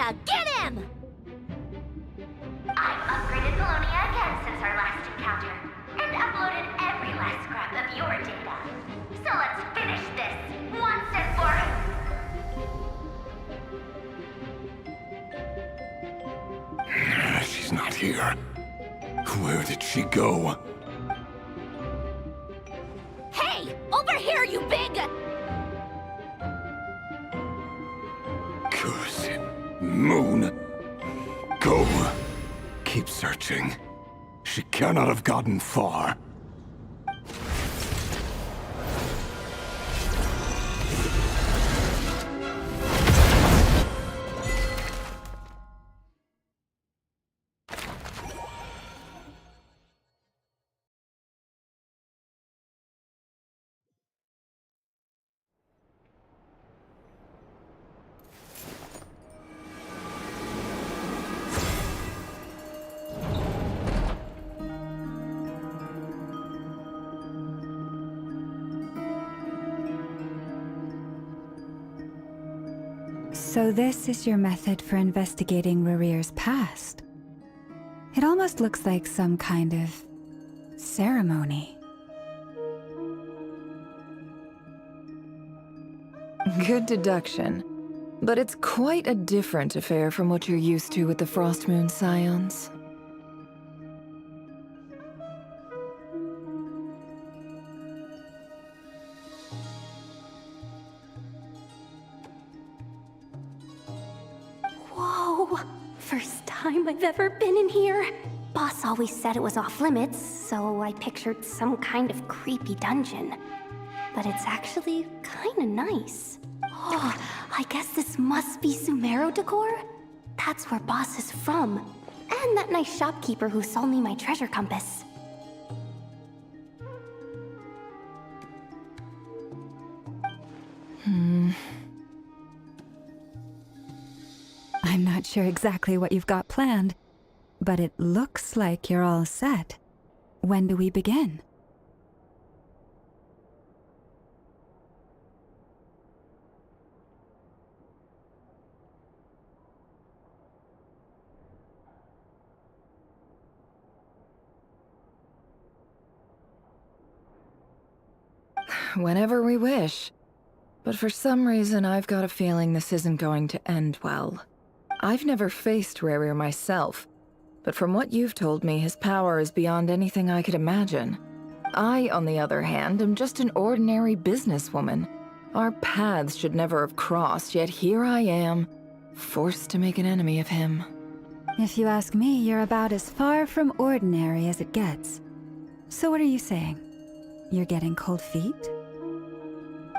Phelonia! Get him! I've upgraded Phelonia again since our last encounter, and uploaded every last scrap of your data. So let's finish this, once and for all. She's not here. Where did she go? Hey! Over here, you big... Curse. Moon. Go. Keep searching. She cannot have gotten far. So this is your method for investigating Rarir's past. It almost looks like some kind of ceremony. Good deduction. But it's quite a different affair from what you're used to with the Frost Moon Scions. Whoa! First time I've ever been in here. Boss always said it was off limits, so I pictured some kind of creepy dungeon. But it's actually kinda nice. Oh, I guess this must be Sumero decor? That's where Boss is from. And that nice shopkeeper who sold me my treasure compass. I'm not sure exactly what you've got planned, but it looks like you're all set. When do we begin? Whenever we wish. But for some reason, I've got a feeling this isn't going to end well. I've never faced Rarir myself, but from what you've told me, his power is beyond anything I could imagine. I, on the other hand, am just an ordinary businesswoman. Our paths should never have crossed, yet here I am, forced to make an enemy of him. If you ask me, you're about as far from ordinary as it gets. So what are you saying? You're getting cold feet?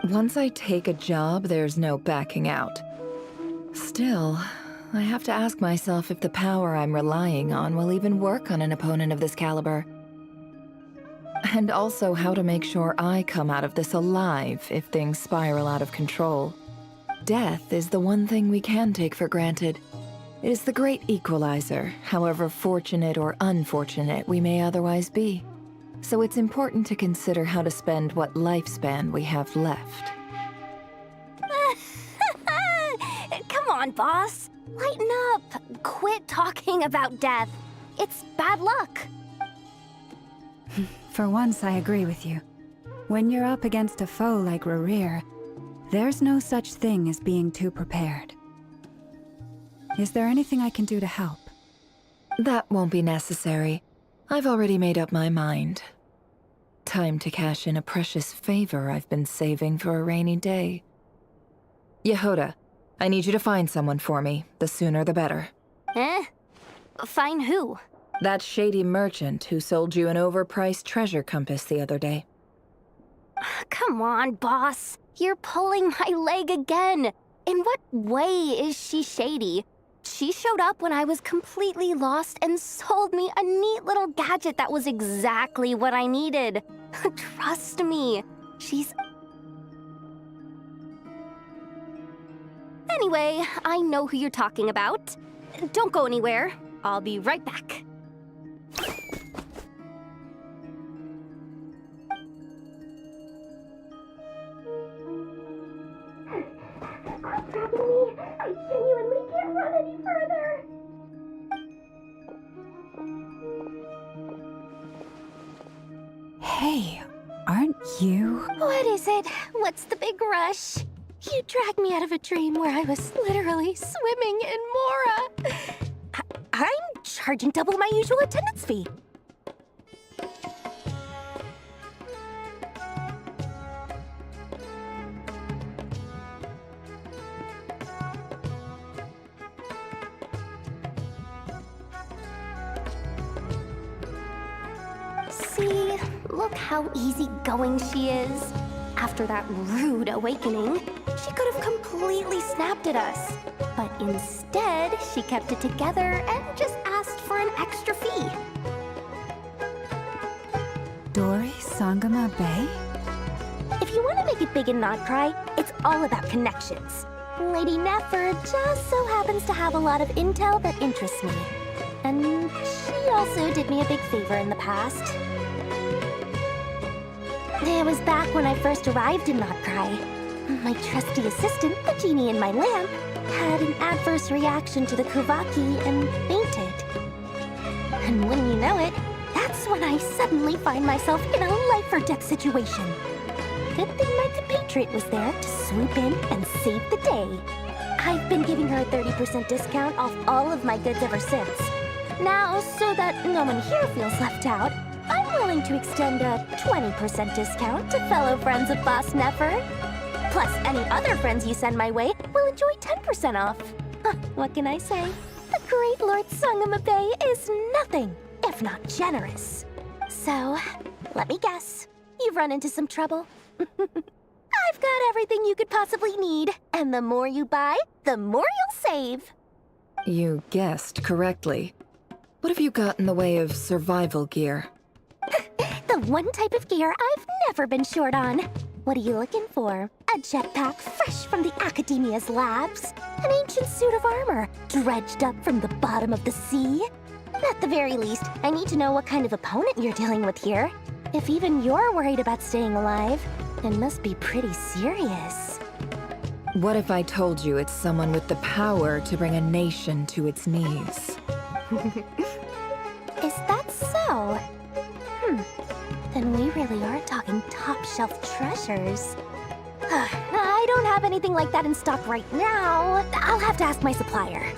Once I take a job, there's no backing out. Still, I have to ask myself if the power I'm relying on will even work on an opponent of this caliber. And also how to make sure I come out of this alive if things spiral out of control. Death is the one thing we can take for granted. It is the great equalizer, however fortunate or unfortunate we may otherwise be. So it's important to consider how to spend what lifespan we have left. Come on, boss. Lighten up. Quit talking about death. It's bad luck. For once, I agree with you. When you're up against a foe like Rarir, there's no such thing as being too prepared. Is there anything I can do to help? That won't be necessary. I've already made up my mind. Time to cash in a precious favor I've been saving for a rainy day. Yehoda, I need you to find someone for me. The sooner the better. Eh? Find who? That shady merchant who sold you an overpriced treasure compass the other day. Come on, boss. You're pulling my leg again. In what way is she shady? She showed up when I was completely lost and sold me a neat little gadget that was exactly what I needed. Trust me, she's... Anyway, I know who you're talking about. Don't go anywhere. I'll be right back. I genuinely can't run any Hey, aren't you? What is it? What's the big rush? You dragged me out of a dream where I was literally swimming in Mora. I'm charging double my usual attendance fee. See, look how easygoing she is. After that rude awakening, she could have completely snapped at us. But instead, she kept it together and just asked for an extra fee. Dori Sangama Bay? If you want to make it big in Nod-Crai, it's all about connections. Lady Nefer just so happens to have a lot of intel that interests me. And she also did me a big favor in the past. It was back when I first arrived in Nod-Crai. My trusty assistant, the genie in my lamp, had an adverse reaction to the Kuvaki and fainted. And when you know it, that's when I suddenly find myself in a life-or-death situation. Good thing my compatriot was there to swoop in and save the day. I've been giving her a 30% discount off all of my goods ever since. Now, so that no one here feels left out, I'm willing to extend a 20% discount to fellow friends of Boss Nefer. Plus, any other friends you send my way will enjoy 10% off. What can I say? The great Lord Sangama Bay is nothing if not generous. So, let me guess. You've run into some trouble. I've got everything you could possibly need. And the more you buy, the more you'll save. You guessed correctly. What have you got in the way of survival gear? The one type of gear I've never been short on. What are you looking for? A jetpack fresh from the Academia's labs? An ancient suit of armor dredged up from the bottom of the sea? At the very least, I need to know what kind of opponent you're dealing with here. If even you're worried about staying alive, it must be pretty serious. What if I told you it's someone with the power to bring a nation to its knees? Is that so? Then we really are talking top-shelf treasures. I don't have anything like that in stock right now. I'll have to ask my supplier.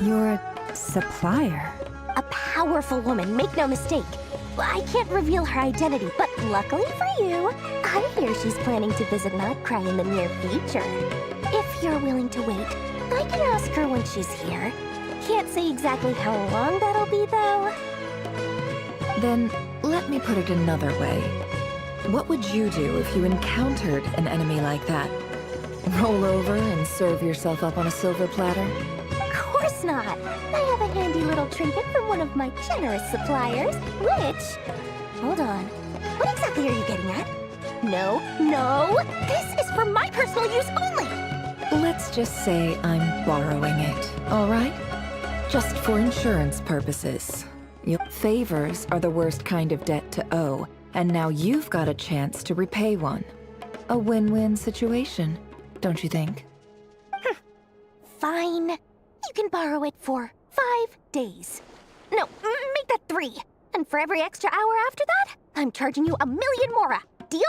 Your supplier? A powerful woman, make no mistake. I can't reveal her identity, but luckily for you, I hear she's planning to visit Nod-Crai in the near future. If you're willing to wait, I can ask her when she's here. Can't say exactly how long that'll be, though. Then, let me put it another way. What would you do if you encountered an enemy like that? Roll over and serve yourself up on a silver platter? Of course not! I have a handy little trinket from one of my generous suppliers, which... Hold on. What exactly are you getting at? No, this is for my personal use only! Let's just say I'm borrowing it, all right? Just for insurance purposes. Your favors are the worst kind of debt to owe, and now you've got a chance to repay one. A win-win situation, don't you think? Fine. You can borrow it for 5 days. No, make that 3. And for every extra hour after that, I'm charging you 1,000,000 mora. Deal?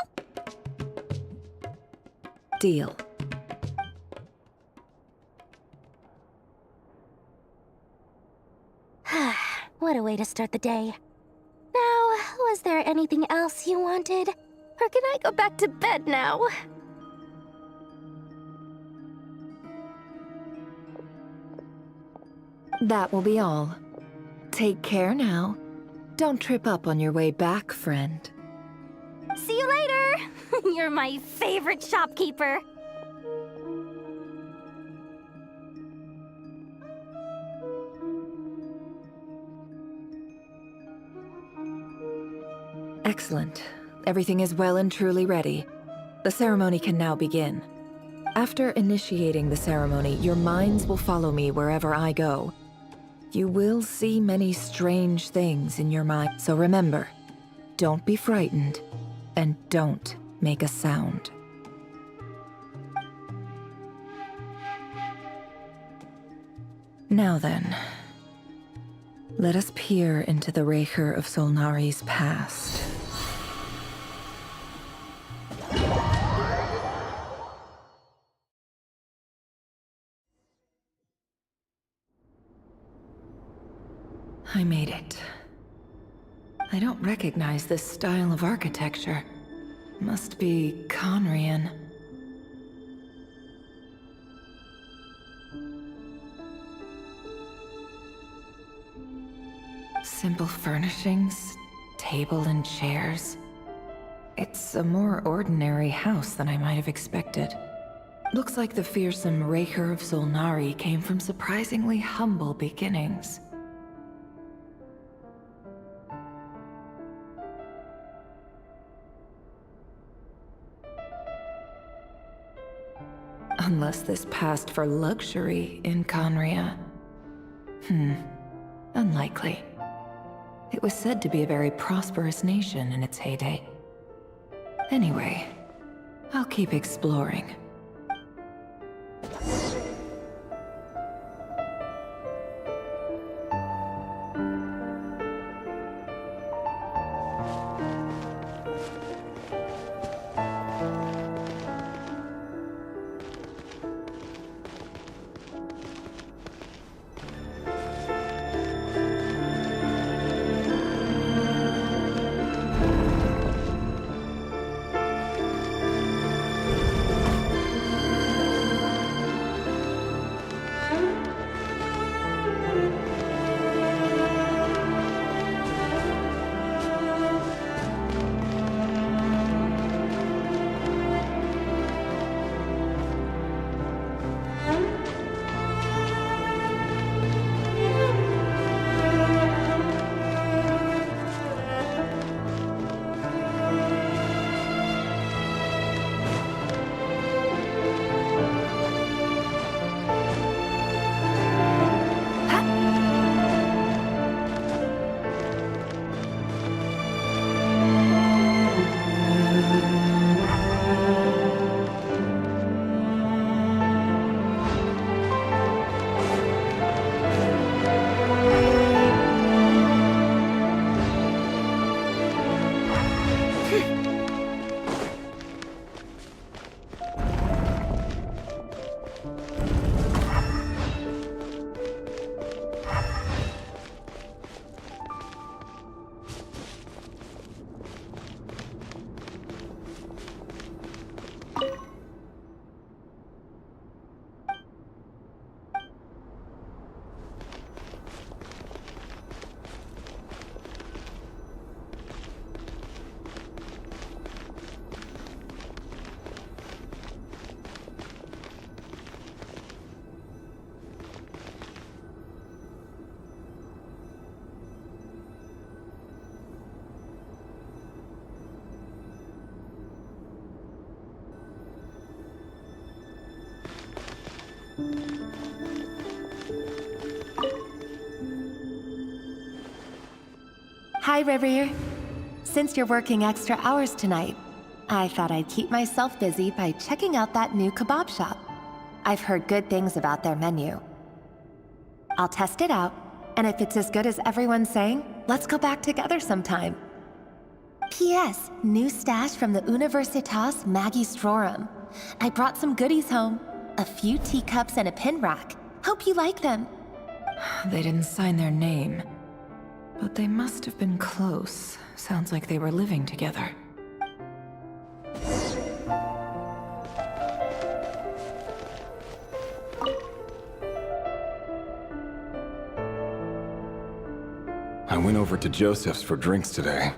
Deal. What a way to start the day. Now, was there anything else you wanted? Or can I go back to bed now? That will be all. Take care now. Don't trip up on your way back, friend. See you later! You're my favorite shopkeeper. Excellent. Everything is well and truly ready. The ceremony can now begin. After initiating the ceremony, your minds will follow me wherever I go. You will see many strange things in your mind, so remember, don't be frightened, and don't make a sound. Now then, let us peer into the Raker of Solnari's past. I made it. I don't recognize this style of architecture. Must be Conrian. Simple furnishings, table and chairs. It's a more ordinary house than I might have expected. Looks like the fearsome Raker of Solnari came from surprisingly humble beginnings. Unless this passed for luxury in Conria. Unlikely. It was said to be a very prosperous nation in its heyday. Anyway, I'll keep exploring. Hi, Rivier. Since you're working extra hours tonight, I thought I'd keep myself busy by checking out that new kebab shop. I've heard good things about their menu. I'll test it out, and if it's as good as everyone's saying, let's go back together sometime. P.S. New stash from the Universitas Magistrorum. I brought some goodies home. A few teacups and a pin rack. Hope you like them. They didn't sign their name. But they must have been close. Sounds like they were living together. I went over to Joseph's for drinks today.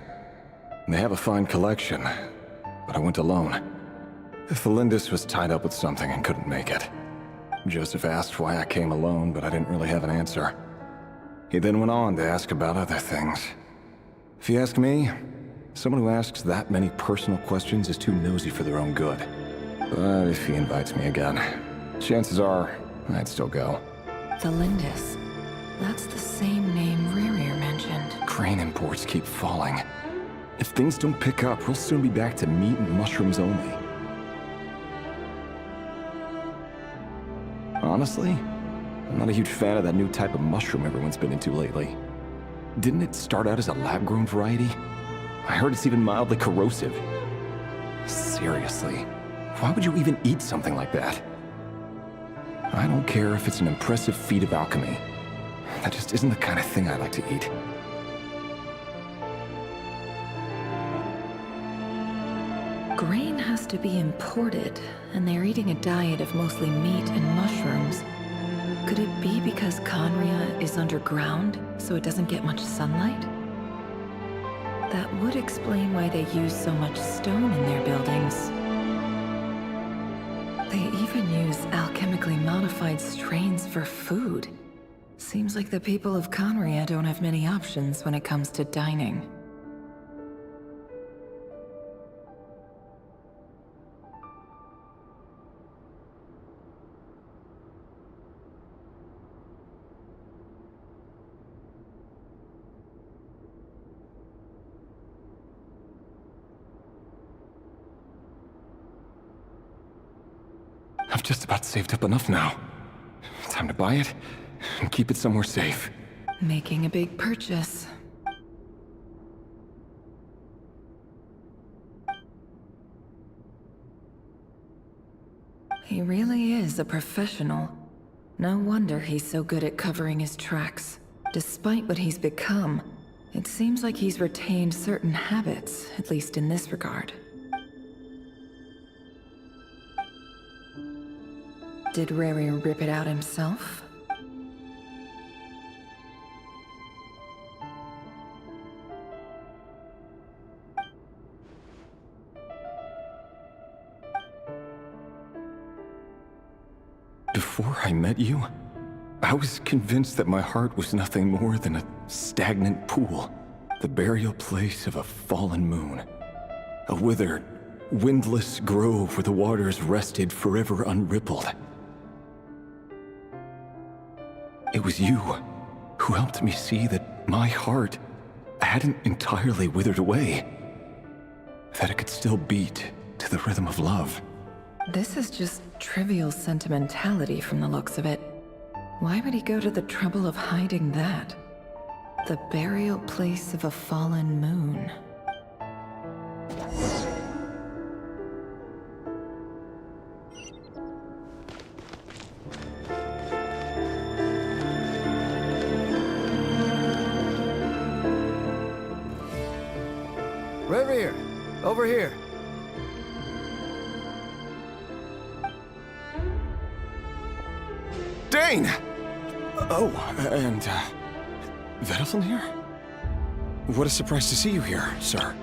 They have a fine collection, but I went alone. Felindis was tied up with something and couldn't make it. Joseph asked why I came alone, but I didn't really have an answer. He then went on to ask about other things. If you ask me, someone who asks that many personal questions is too nosy for their own good. But if he invites me again, chances are I'd still go. Felindis. That's the same name Ririer mentioned. Crane imports keep falling. If things don't pick up, we'll soon be back to meat and mushrooms only. Honestly, I'm not a huge fan of that new type of mushroom everyone's been into lately. Didn't it start out as a lab-grown variety? I heard it's even mildly corrosive. Seriously, why would you even eat something like that? I don't care if it's an impressive feat of alchemy. That just isn't the kind of thing I like to eat. Grain has to be imported, and they're eating a diet of mostly meat and mushrooms. Could it be because Conria is underground, so it doesn't get much sunlight? That would explain why they use so much stone in their buildings. They even use alchemically modified strains for food. Seems like the people of Conria don't have many options when it comes to dining. I've just about saved up enough now. Time to buy it and keep it somewhere safe. Making a big purchase. He really is a professional. No wonder he's so good at covering his tracks. Despite what he's become, it seems like he's retained certain habits, at least in this regard. Did Rary rip it out himself? Before I met you, I was convinced that my heart was nothing more than a stagnant pool, the burial place of a fallen moon. A withered, windless grove where the waters rested forever unrippled. It was you who helped me see that my heart hadn't entirely withered away, that it could still beat to the rhythm of love. This is just trivial sentimentality from the looks of it. Why would he go to the trouble of hiding that? The burial place of a fallen moon. Revere, over here. Dane! Oh, and, Vedelfin here? What a surprise to see you here, sir.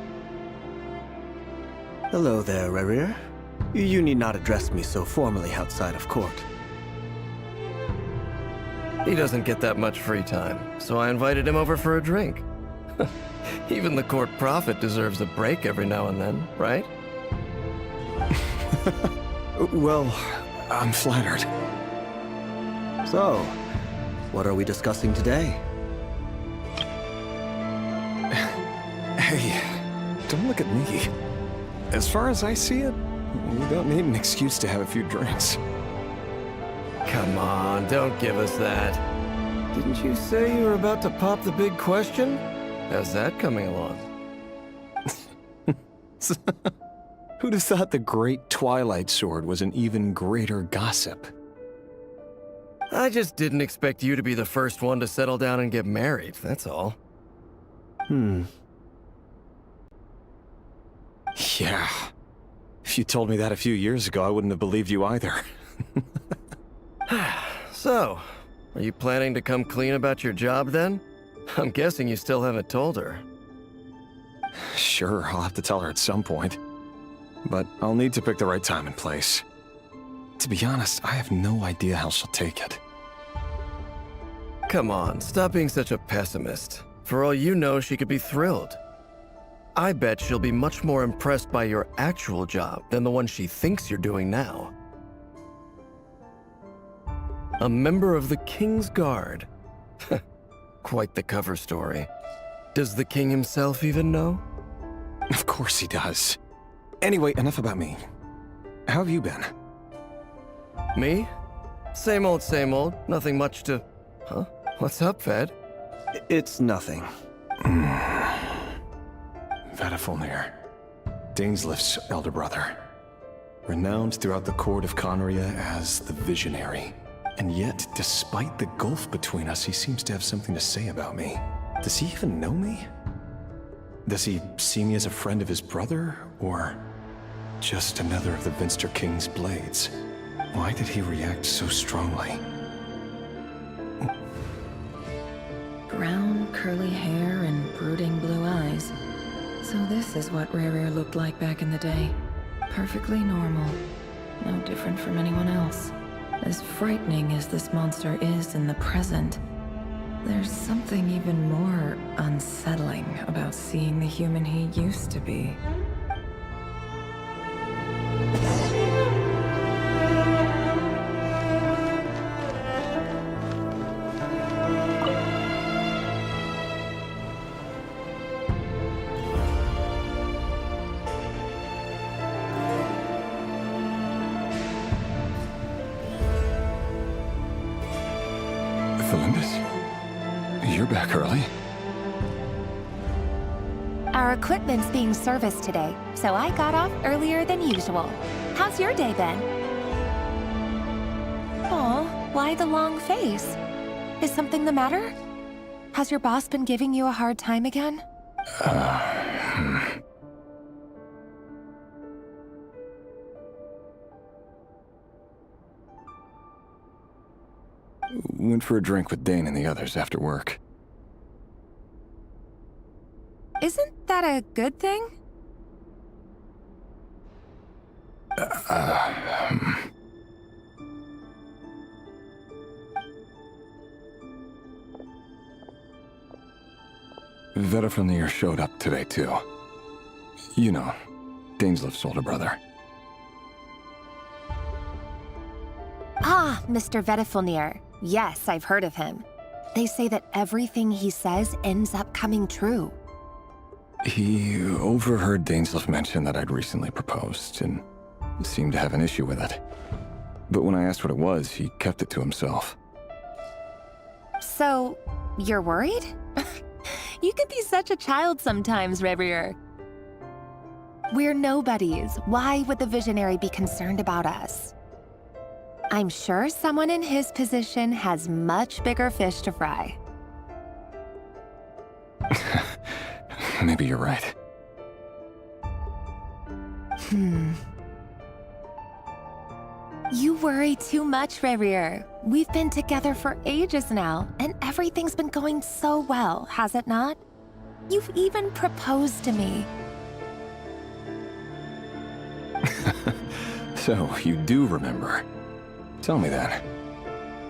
Hello there, Revere. You need not address me so formally outside of court. He doesn't get that much free time, so I invited him over for a drink. Even the court prophet deserves a break every now and then, right? Well, I'm flattered. So, what are we discussing today? Hey, don't look at me. As far as I see it, we don't need an excuse to have a few drinks. Come on, don't give us that. Didn't you say you were about to pop the big question? How's that coming along? Who'd have thought the Great Twilight Sword was an even greater gossip? I just didn't expect you to be the first one to settle down and get married, that's all. Yeah. If you told me that a few years ago, I wouldn't have believed you either. So, are you planning to come clean about your job then? I'm guessing you still haven't told her. Sure, I'll have to tell her at some point. But I'll need to pick the right time and place. To be honest, I have no idea how she'll take it. Come on, stop being such a pessimist. For all you know, she could be thrilled. I bet she'll be much more impressed by your actual job than the one she thinks you're doing now. A member of the King's Guard. Quite the cover story. Does the king himself even know? Of course he does. Anyway, enough about me. How have you been? Me? Same old, nothing much to... Huh? What's up, Ved? It's nothing. Vedelfin, Dainslift's elder brother. Renowned throughout the court of Conria as the Visionary. And yet, despite the gulf between us, he seems to have something to say about me. Does he even know me? Does he see me as a friend of his brother, or just another of the Vinster King's blades? Why did he react so strongly? Brown, curly hair and brooding blue eyes. So this is what Rere looked like back in the day. Perfectly normal. No different from anyone else. As frightening as this monster is in the present, there's something even more unsettling about seeing the human he used to be. You're back early. Our equipment's being serviced today, so I got off earlier than usual. How's your day been? Aw, why the long face? Is something the matter? Has your boss been giving you a hard time again? Went for a drink with Dane and the others after work. Isn't that a good thing? Vediflnir showed up today, too. You know, Daneslif's older brother. Ah, Mr. Vediflnir. Yes, I've heard of him. They say that everything he says ends up coming true. He overheard Daneslif mention that I'd recently proposed, and seemed to have an issue with it. But when I asked what it was, he kept it to himself. So, you're worried? You can be such a child sometimes, Revrier. We're nobodies. Why would the Visionary be concerned about us? I'm sure someone in his position has much bigger fish to fry. Maybe you're right. You worry too much, Revrier. We've been together for ages now, and everything's been going so well, has it not? You've even proposed to me. So, you do remember. Tell me then.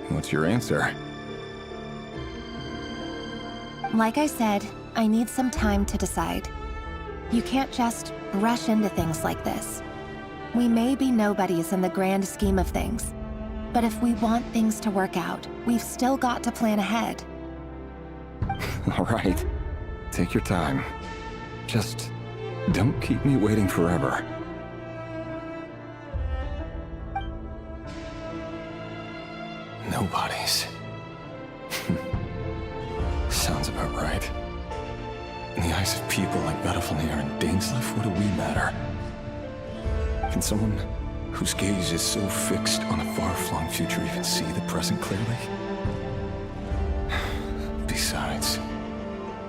What's your answer? Like I said, I need some time to decide. You can't just rush into things like this. We may be nobodies in the grand scheme of things, but if we want things to work out, we've still got to plan ahead. All right. Take your time. Just don't keep me waiting forever. Nobodies. Sounds about right. In the eyes of people like Vediflnir and Daneslif, what do we matter? Can someone whose gaze is so fixed on a far-flung future even see the present clearly? Besides,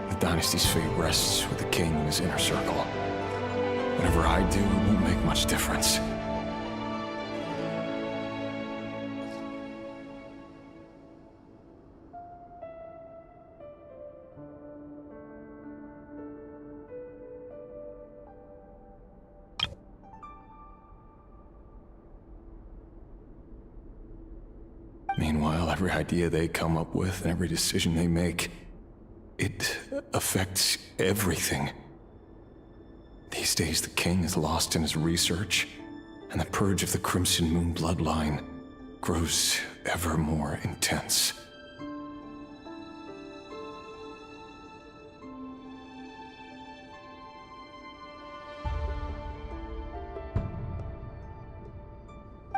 the dynasty's fate rests with the king and his inner circle. Whatever I do, it won't make much difference. Meanwhile, every idea they come up with and every decision they make, it affects everything. These days, the king is lost in his research, and the purge of the Crimson Moon bloodline grows ever more intense.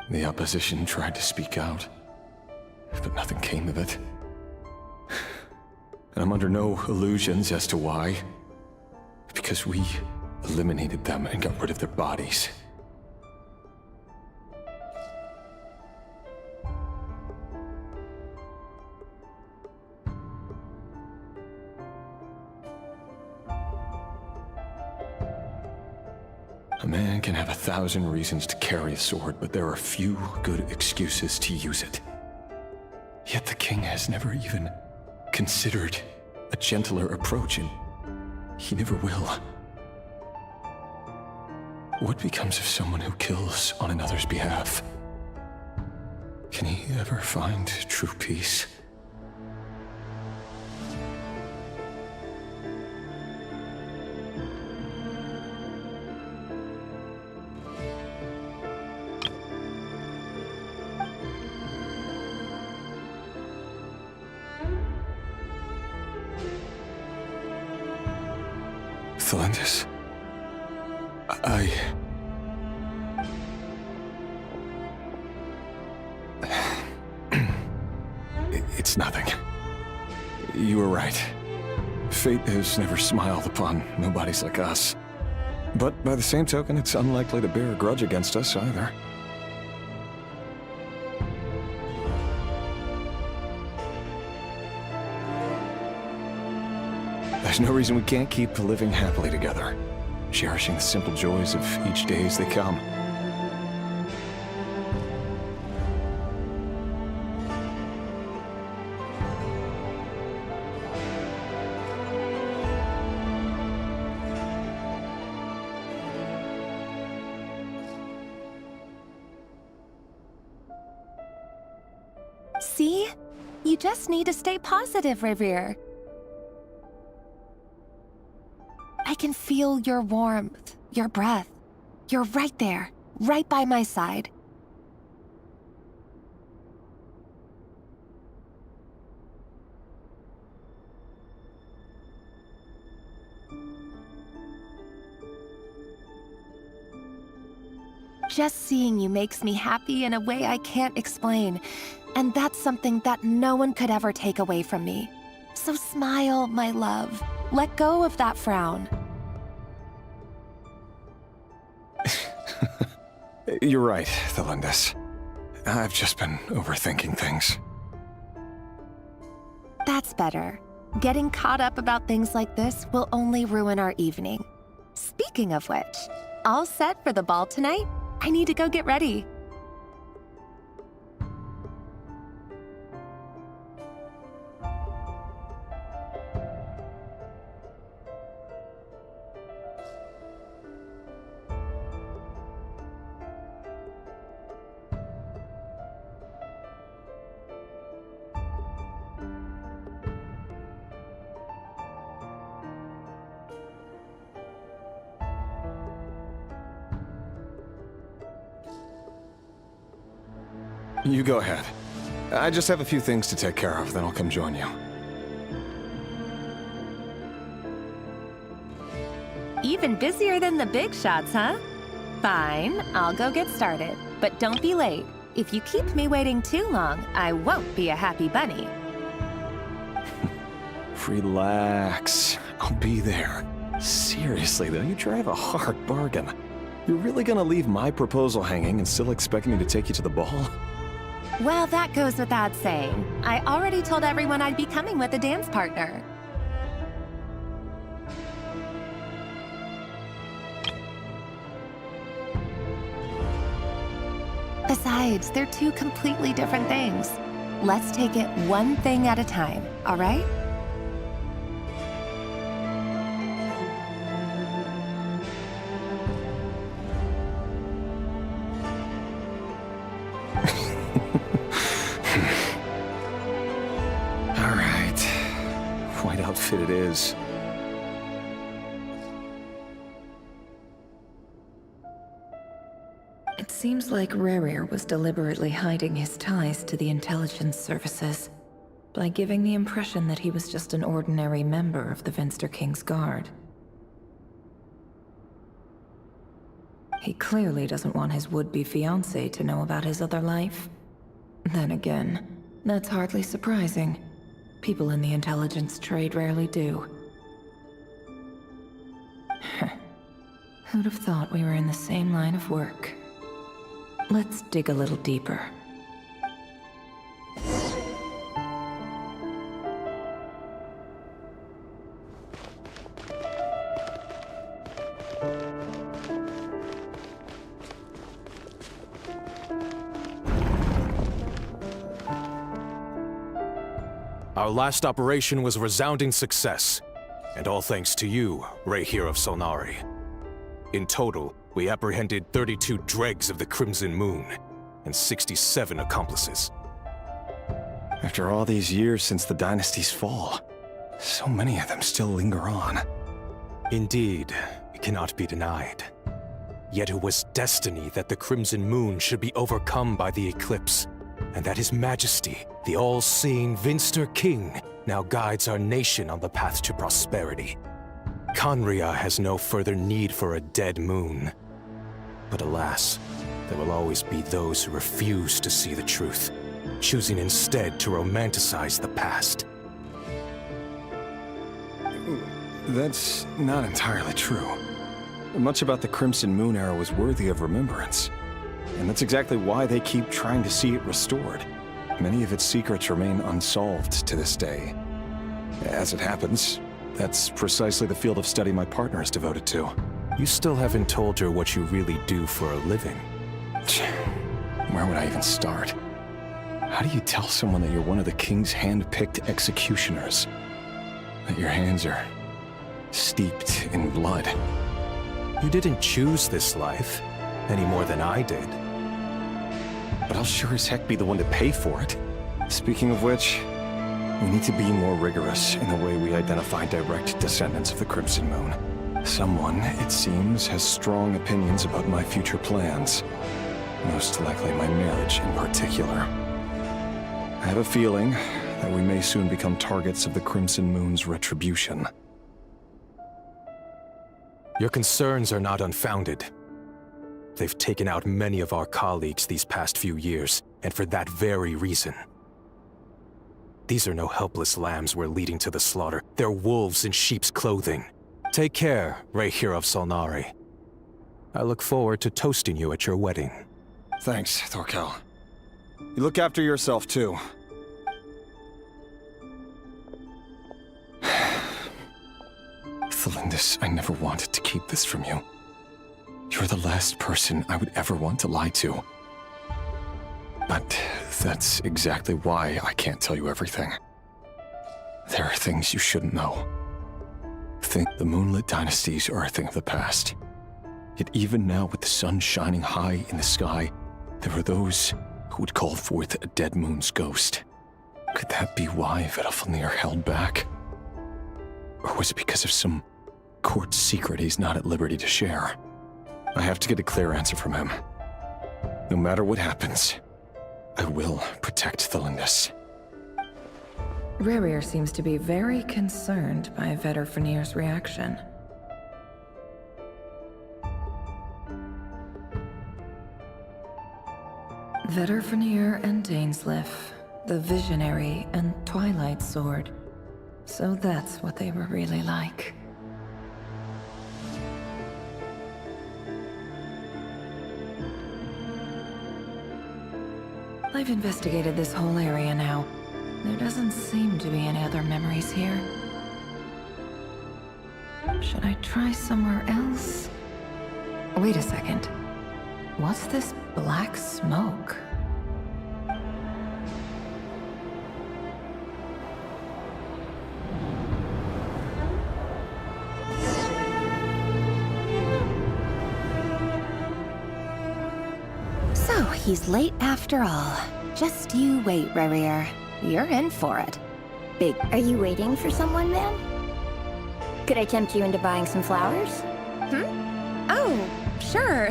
The opposition tried to speak out, but nothing came of it. And I'm under no illusions as to why. Because we eliminated them and got rid of their bodies. man can have 1,000 reasons to carry a sword, but there are few good excuses to use it. Yet the king has never even considered a gentler approach, and he never will. What becomes of someone who kills on another's behalf? Can he ever find true peace? Thelindis, It's nothing. You were right. Fate has never smiled upon nobodies like us. But by the same token, it's unlikely to bear a grudge against us either. There's no reason we can't keep living happily together, cherishing the simple joys of each day as they come. See? You just need to stay positive, Revere. I can feel your warmth, your breath. You're right there, right by my side. Just seeing you makes me happy in a way I can't explain. And that's something that no one could ever take away from me. So smile, my love. Let go of that frown. You're right, Thelindis. I've just been overthinking things. That's better. Getting caught up about things like this will only ruin our evening. Speaking of which, all set for the ball tonight? I need to go get ready. You go ahead. I just have a few things to take care of, then I'll come join you. Even busier than the big shots, huh? Fine, I'll go get started. But don't be late. If you keep me waiting too long, I won't be a happy bunny. Relax. I'll be there. Seriously, though, you drive a hard bargain. You're really gonna leave my proposal hanging and still expect me to take you to the ball? Well, that goes without saying. I already told everyone I'd be coming with a dance partner. Besides, they're two completely different things. Let's take it one thing at a time, all right? White outfit it is. It seems like Rerir was deliberately hiding his ties to the intelligence services by giving the impression that he was just an ordinary member of the Venster King's Guard. He clearly doesn't want his would-be fiancée to know about his other life. Then again, that's hardly surprising. People in the intelligence trade rarely do. Who'd have thought we were in the same line of work? Let's dig a little deeper. Our last operation was a resounding success, and all thanks to you, Ray here of Solnari. In total, we apprehended 32 dregs of the Crimson Moon, and 67 accomplices. After all these years since the dynasty's fall, so many of them still linger on. Indeed, it cannot be denied. Yet it was destiny that the Crimson Moon should be overcome by the eclipse, and that His Majesty, the all-seeing Vinster King, now guides our nation on the path to prosperity. Conria has no further need for a dead moon. But alas, there will always be those who refuse to see the truth, choosing instead to romanticize the past. That's not entirely true. Much about the Crimson Moon era was worthy of remembrance. And that's exactly why they keep trying to see it restored. Many of its secrets remain unsolved to this day. As it happens, that's precisely the field of study my partner is devoted to. You still haven't told her what you really do for a living. Where would I even start? How do you tell someone that you're one of the King's hand-picked executioners? That your hands are steeped in blood? You didn't choose this life, any more than I did. But I'll sure as heck be the one to pay for it. Speaking of which, we need to be more rigorous in the way we identify direct descendants of the Crimson Moon. Someone, it seems, has strong opinions about my future plans. Most likely my marriage in particular. I have a feeling that we may soon become targets of the Crimson Moon's retribution. Your concerns are not unfounded. They've taken out many of our colleagues these past few years, and for that very reason. These are no helpless lambs we're leading to the slaughter. They're wolves in sheep's clothing. Take care, Ray here of Solnari. I look forward to toasting you at your wedding. Thanks, Thorkel. You look after yourself, too. Thelindis, I never wanted to keep this from you. You're the last person I would ever want to lie to. But that's exactly why I can't tell you everything. There are things you shouldn't know. The moonlit dynasties are a thing of the past. Yet even now, with the sun shining high in the sky, there are those who would call forth a dead moon's ghost. Could that be why Vedalfnir held back? Or was it because of some court secret he's not at liberty to share? I have to get a clear answer from him. No matter what happens, I will protect Thelindis. Rerir seems to be very concerned by Vedalfnir's reaction. Vedalfnir and Dainsleif, the Visionary and Twilight Sword. So that's what they were really like. I've investigated this whole area now. There doesn't seem to be any other memories here. Should I try somewhere else? Wait a second. What's this black smoke? So, he's late after all. Just you wait, Rerir. You're in for it. Big. Are you waiting for someone, ma'am? Could I tempt you into buying some flowers? Oh, sure.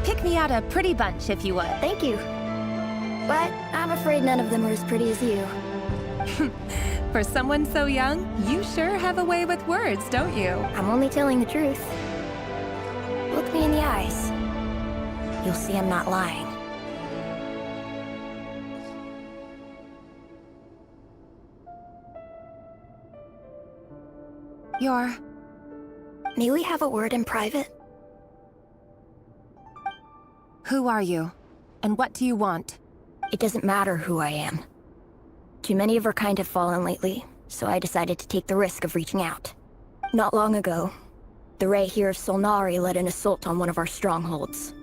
Pick me out a pretty bunch if you would. Thank you. But I'm afraid none of them are as pretty as you. For someone so young, you sure have a way with words, don't you? I'm only telling the truth. Look me in the eyes. You'll see I'm not lying. May we have a word in private? Who are you? And what do you want? It doesn't matter who I am. Too many of our kind have fallen lately, so I decided to take the risk of reaching out. Not long ago, the Ray here of Solnari led an assault on one of our strongholds.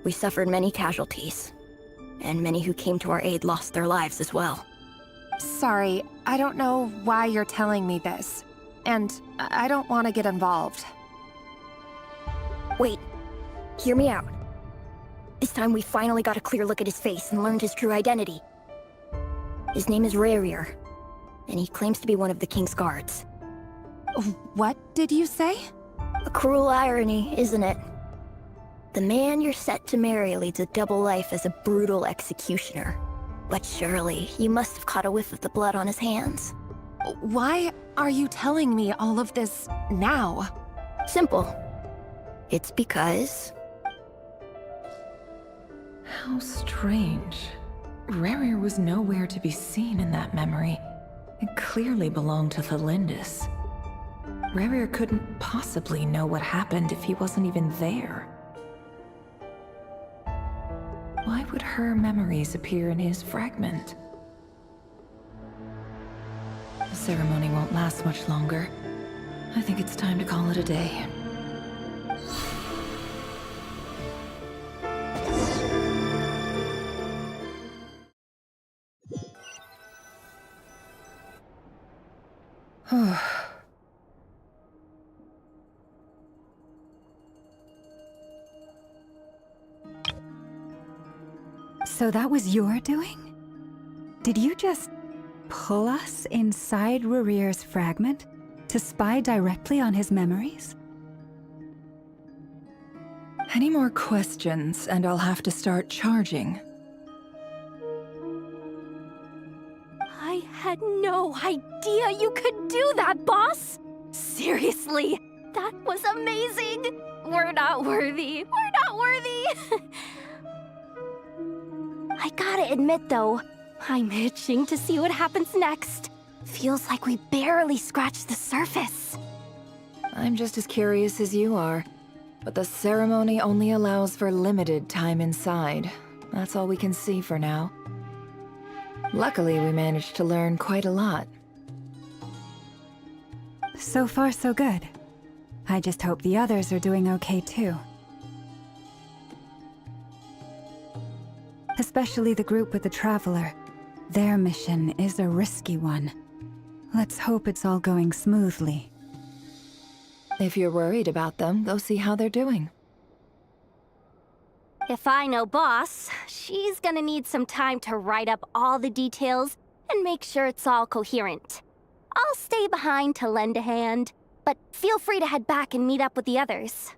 We suffered many casualties, and many who came to our aid lost their lives as well. Sorry, I don't know why you're telling me this. And I don't want to get involved. Wait, hear me out. This time we finally got a clear look at his face and learned his true identity. His name is Rarier, and he claims to be one of the King's guards. What did you say? A cruel irony, isn't it? The man you're set to marry leads a double life as a brutal executioner. But surely, you must have caught a whiff of the blood on his hands. Why are you telling me all of this now? Simple. It's because... How strange. Rarier was nowhere to be seen in that memory. It clearly belonged to Thelindis. Rarier couldn't possibly know what happened if he wasn't even there. Why would her memories appear in his fragment? The ceremony won't last much longer. I think it's time to call it a day. So that was your doing? Did you just pull us inside Rarier's fragment to spy directly on his memories? Any more questions, and I'll have to start charging. I had no idea you could do that, boss! Seriously, that was amazing! We're not worthy. We're not worthy! I gotta admit, though, I'm itching to see what happens next. Feels like we barely scratched the surface. I'm just as curious as you are, but the ceremony only allows for limited time inside. That's all we can see for now. Luckily, we managed to learn quite a lot. So far, so good. I just hope the others are doing okay, too. Especially the group with the Traveler. Their mission is a risky one. Let's hope it's all going smoothly. If you're worried about them, go see how they're doing. If I know boss, she's gonna need some time to write up all the details and make sure it's all coherent. I'll stay behind to lend a hand, but feel free to head back and meet up with the others.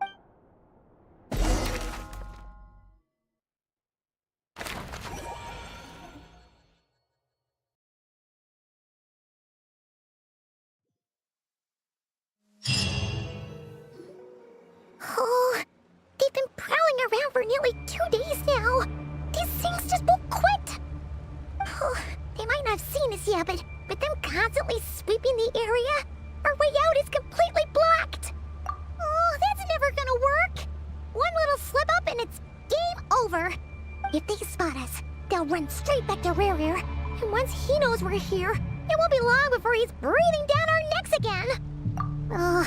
Oh, they've been prowling around for nearly 2 days now. These things just won't quit. Oh, they might not have seen us yet, but with them constantly sweeping the area, our way out is completely blocked. Oh, that's never gonna work. One little slip up and it's game over. If they spot us, they'll run straight back to Rarier. And once he knows we're here, it won't be long before he's breathing down our necks again. Oh,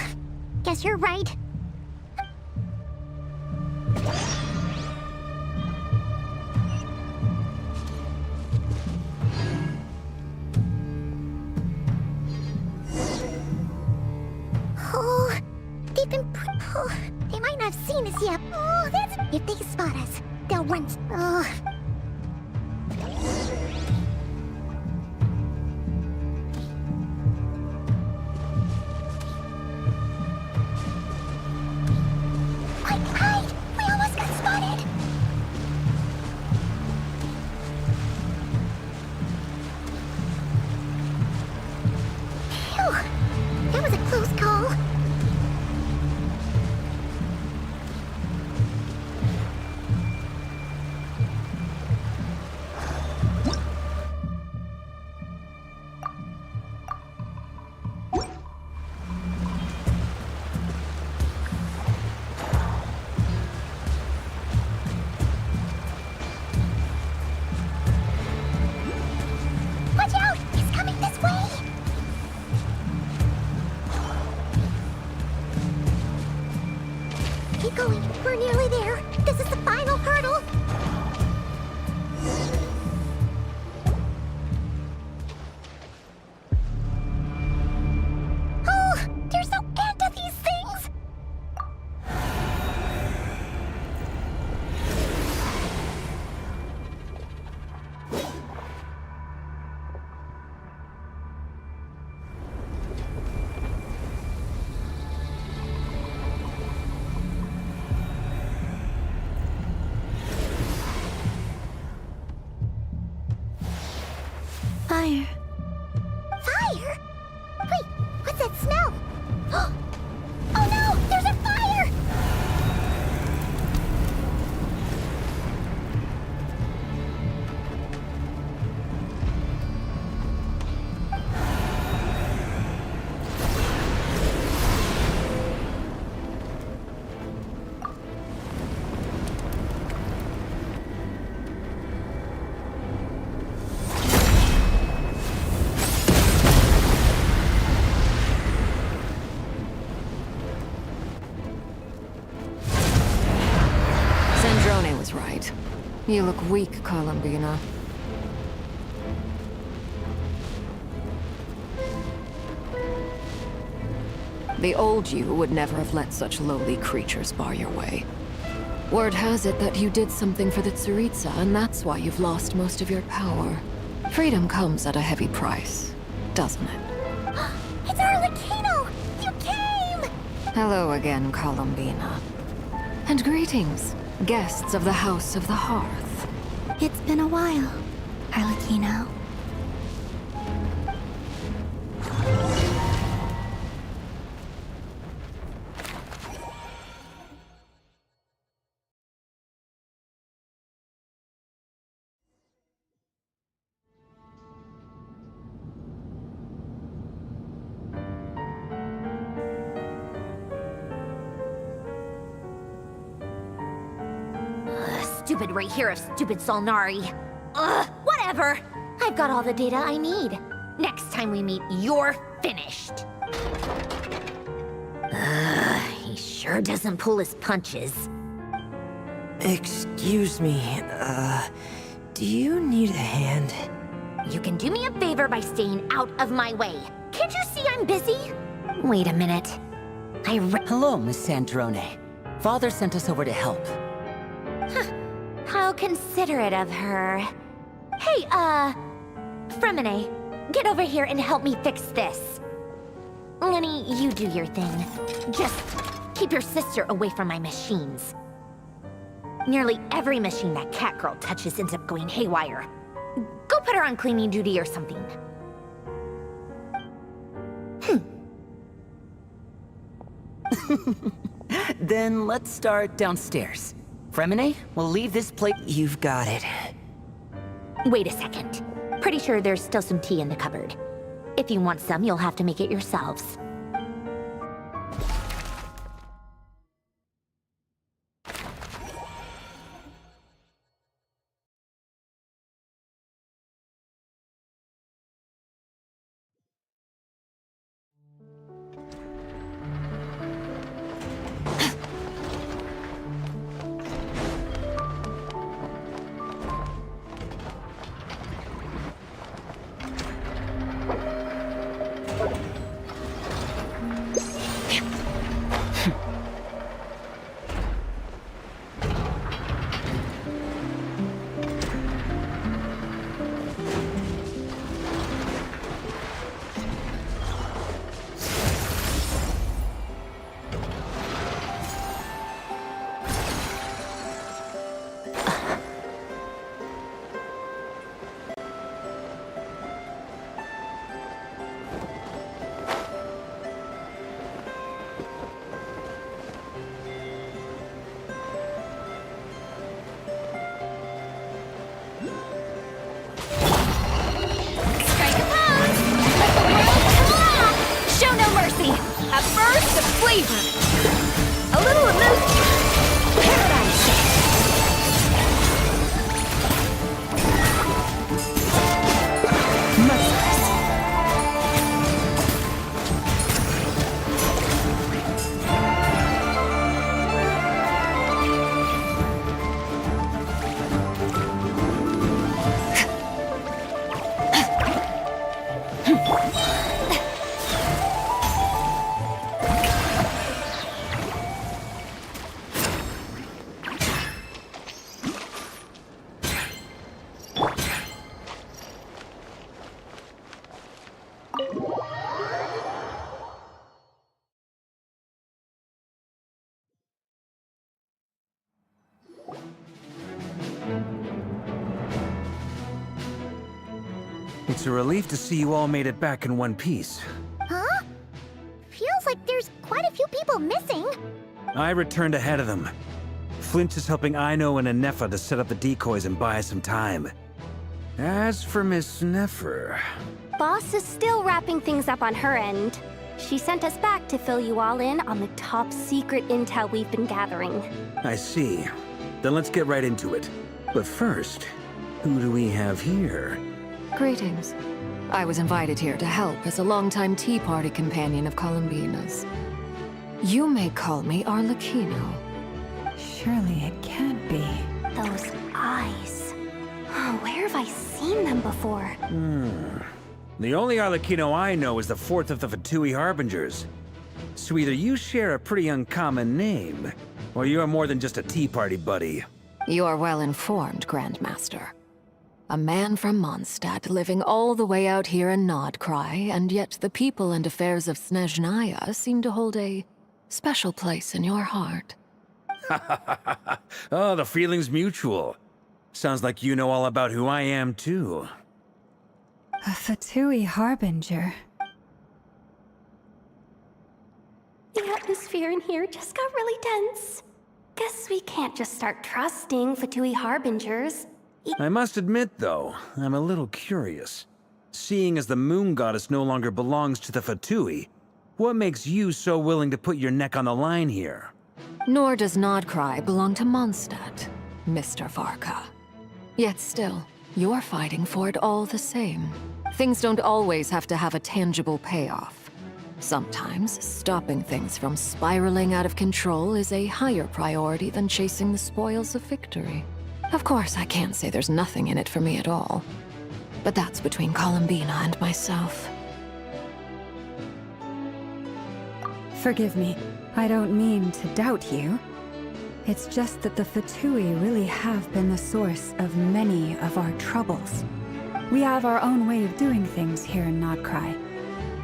guess you're right. Oh, they've been oh, they might not have seen us yet. Oh, that's... If they spot us, they'll run... Oh... Hide! We almost got spotted! Phew! That was a close call. You look weak, Columbina. The old you would never have let such lowly creatures bar your way. Word has it that you did something for the Tsaritsa, and that's why you've lost most of your power. Freedom comes at a heavy price, doesn't it? It's Arlecchino! You came! Hello again, Columbina. And greetings, guests of the House of the Hearth. It's been a while, Arlecchino. Stupid right here of stupid Solnari. Ugh, whatever. I've got all the data I need. Next time we meet, you're finished. He sure doesn't pull his punches. Excuse me, do you need a hand? You can do me a favor by staying out of my way. Can't you see I'm busy? Wait a minute. Hello, Miss Sandrone. Father sent us over to help. How considerate of her. Hey, Fremine, get over here and help me fix this. Lenny, you do your thing. Just keep your sister away from my machines. Nearly every machine that cat girl touches ends up going haywire. Go put her on cleaning duty or something. Then let's start downstairs. Fremine, we'll leave this place. You've got it. Wait a second. Pretty sure there's still some tea in the cupboard. If you want some, you'll have to make it yourselves. A burst of flavor. A little amusement. Paradise. It's a relief to see you all made it back in one piece. Huh? Feels like there's quite a few people missing. I returned ahead of them. Flint is helping Aino and Anefa to set up the decoys and buy us some time. As for Miss Nefer... Boss is still wrapping things up on her end. She sent us back to fill you all in on the top secret intel we've been gathering. I see. Then let's get right into it. But first, who do we have here? Greetings. I was invited here to help as a longtime Tea Party companion of Columbina's. You may call me Arlecchino. Surely it can't be. Those eyes. Oh, where have I seen them before? The only Arlecchino I know is the fourth of the Fatui Harbingers. So either you share a pretty uncommon name, or you're more than just a tea party buddy. You are well informed, Grandmaster. A man from Mondstadt living all the way out here in Nod-Crai, and yet the people and affairs of Snezhnaya seem to hold a special place in your heart. Oh, the feeling's mutual. Sounds like you know all about who I am, too. A Fatui Harbinger. The atmosphere in here just got really tense. Guess we can't just start trusting Fatui Harbingers. I must admit, though, I'm a little curious. Seeing as the Moon Goddess no longer belongs to the Fatui, what makes you so willing to put your neck on the line here? Nor does Nod-Crai belong to Mondstadt, Mr. Varka. Yet still, you're fighting for it all the same. Things don't always have to have a tangible payoff. Sometimes, stopping things from spiraling out of control is a higher priority than chasing the spoils of victory. Of course, I can't say there's nothing in it for me at all. But that's between Columbina and myself. Forgive me. I don't mean to doubt you. It's just that the Fatui really have been the source of many of our troubles. We have our own way of doing things here in Nod-Crai.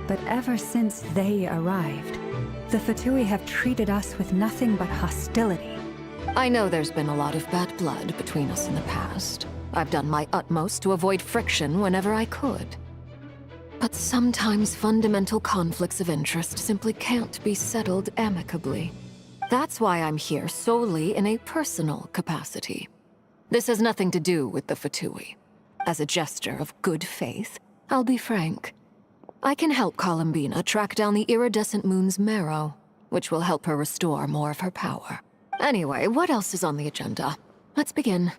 But ever since they arrived, the Fatui have treated us with nothing but hostility. I know there's been a lot of bad blood between us in the past. I've done my utmost to avoid friction whenever I could. But sometimes fundamental conflicts of interest simply can't be settled amicably. That's why I'm here solely in a personal capacity. This has nothing to do with the Fatui. As a gesture of good faith, I'll be frank. I can help Columbina track down the iridescent moon's marrow, which will help her restore more of her power. Anyway, what else is on the agenda? Let's begin.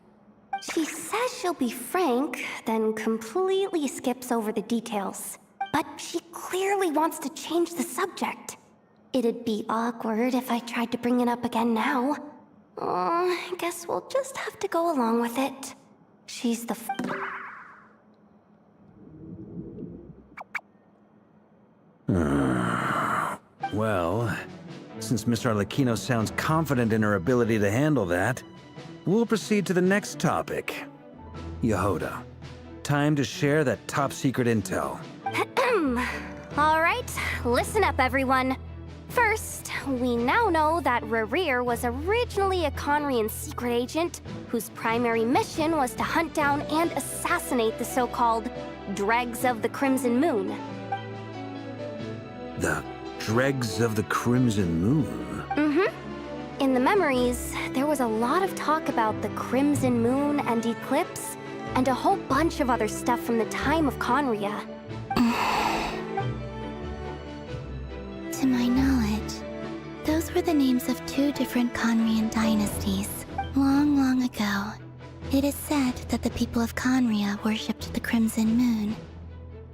She says she'll be frank, then completely skips over the details. But she clearly wants to change the subject. It'd be awkward if I tried to bring it up again now. I guess we'll just have to go along with it. She's the Well, since Miss Arlecchino sounds confident in her ability to handle that, we'll proceed to the next topic. Yehuda, time to share that top-secret intel. All right, listen up, everyone. First, we now know that Rerir was originally a Conrian secret agent whose primary mission was to hunt down and assassinate the so-called Dregs of the Crimson Moon. The Dregs of the Crimson Moon? Mm-hmm. In the memories, there was a lot of talk about the Crimson Moon and Eclipse, and a whole bunch of other stuff from the time of Conria. To my knowledge, those were the names of two different Conrian dynasties. Long, long ago, it is said that the people of Conria worshipped the Crimson Moon,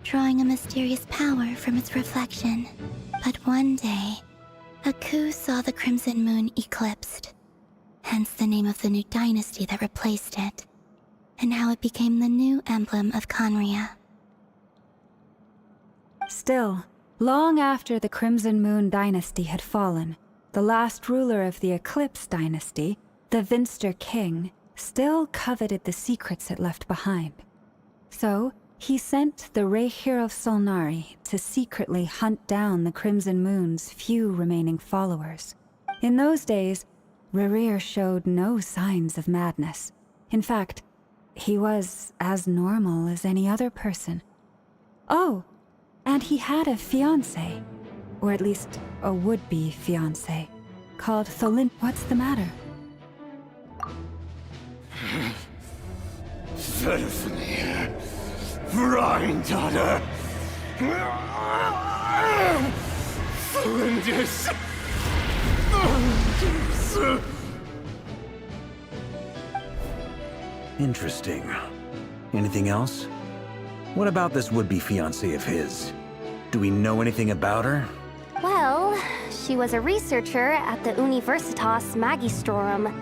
drawing a mysterious power from its reflection. But one day, a coup saw the Crimson Moon eclipsed, hence the name of the new dynasty that replaced it, and how it became the new emblem of Conria. Still, long after the Crimson Moon dynasty had fallen, the last ruler of the Eclipse dynasty, the Vinster King, still coveted the secrets it left behind. So, he sent the Rehir of Solnari to secretly hunt down the Crimson Moon's few remaining followers. In those days, Rerir showed no signs of madness. In fact, he was as normal as any other person. Oh, and he had a fiancé, or at least a would-be fiancé, called Tholin. What's the matter? Stephanie, granddaughter, Flinders. Interesting. Anything else? What about this would-be fiancé of his? Do we know anything about her? Well, she was a researcher at the Universitas Magistrorum,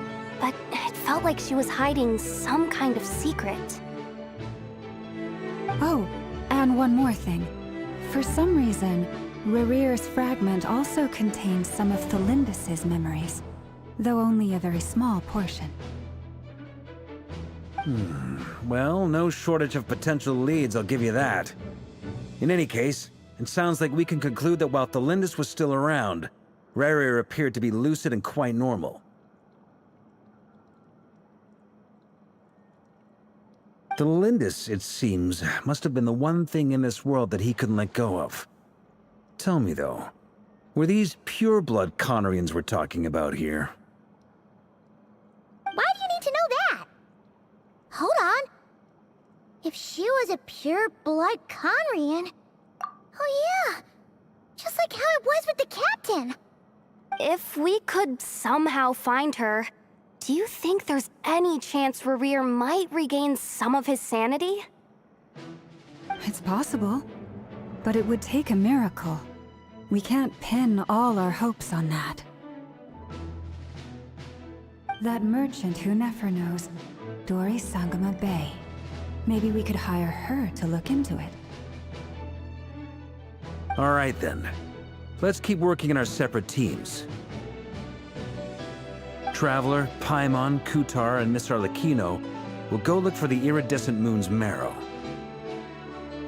but it felt like she was hiding some kind of secret. Oh, and one more thing. For some reason, Rerear's fragment also contains some of Thelindis' memories, though only a very small portion. Well, no shortage of potential leads, I'll give you that. In any case, it sounds like we can conclude that while Thelindis was still around, Rerear appeared to be lucid and quite normal. Thelindis, it seems, must have been the one thing in this world that he couldn't let go of. Tell me, though, were these pure-blood Conorians we're talking about here? Why do you need to know that? Hold on. If she was a pure-blood Conrian... Oh yeah, just like how it was with the captain. If we could somehow find her, do you think there's any chance Rerear might regain some of his sanity? It's possible, but it would take a miracle. We can't pin all our hopes on that. That merchant who Nefer knows, Dori Sangama Bay. Maybe we could hire her to look into it. All right, then. Let's keep working in our separate teams. Traveler, Paimon, Kutar, and Miss Arlecchino will go look for the iridescent moon's marrow.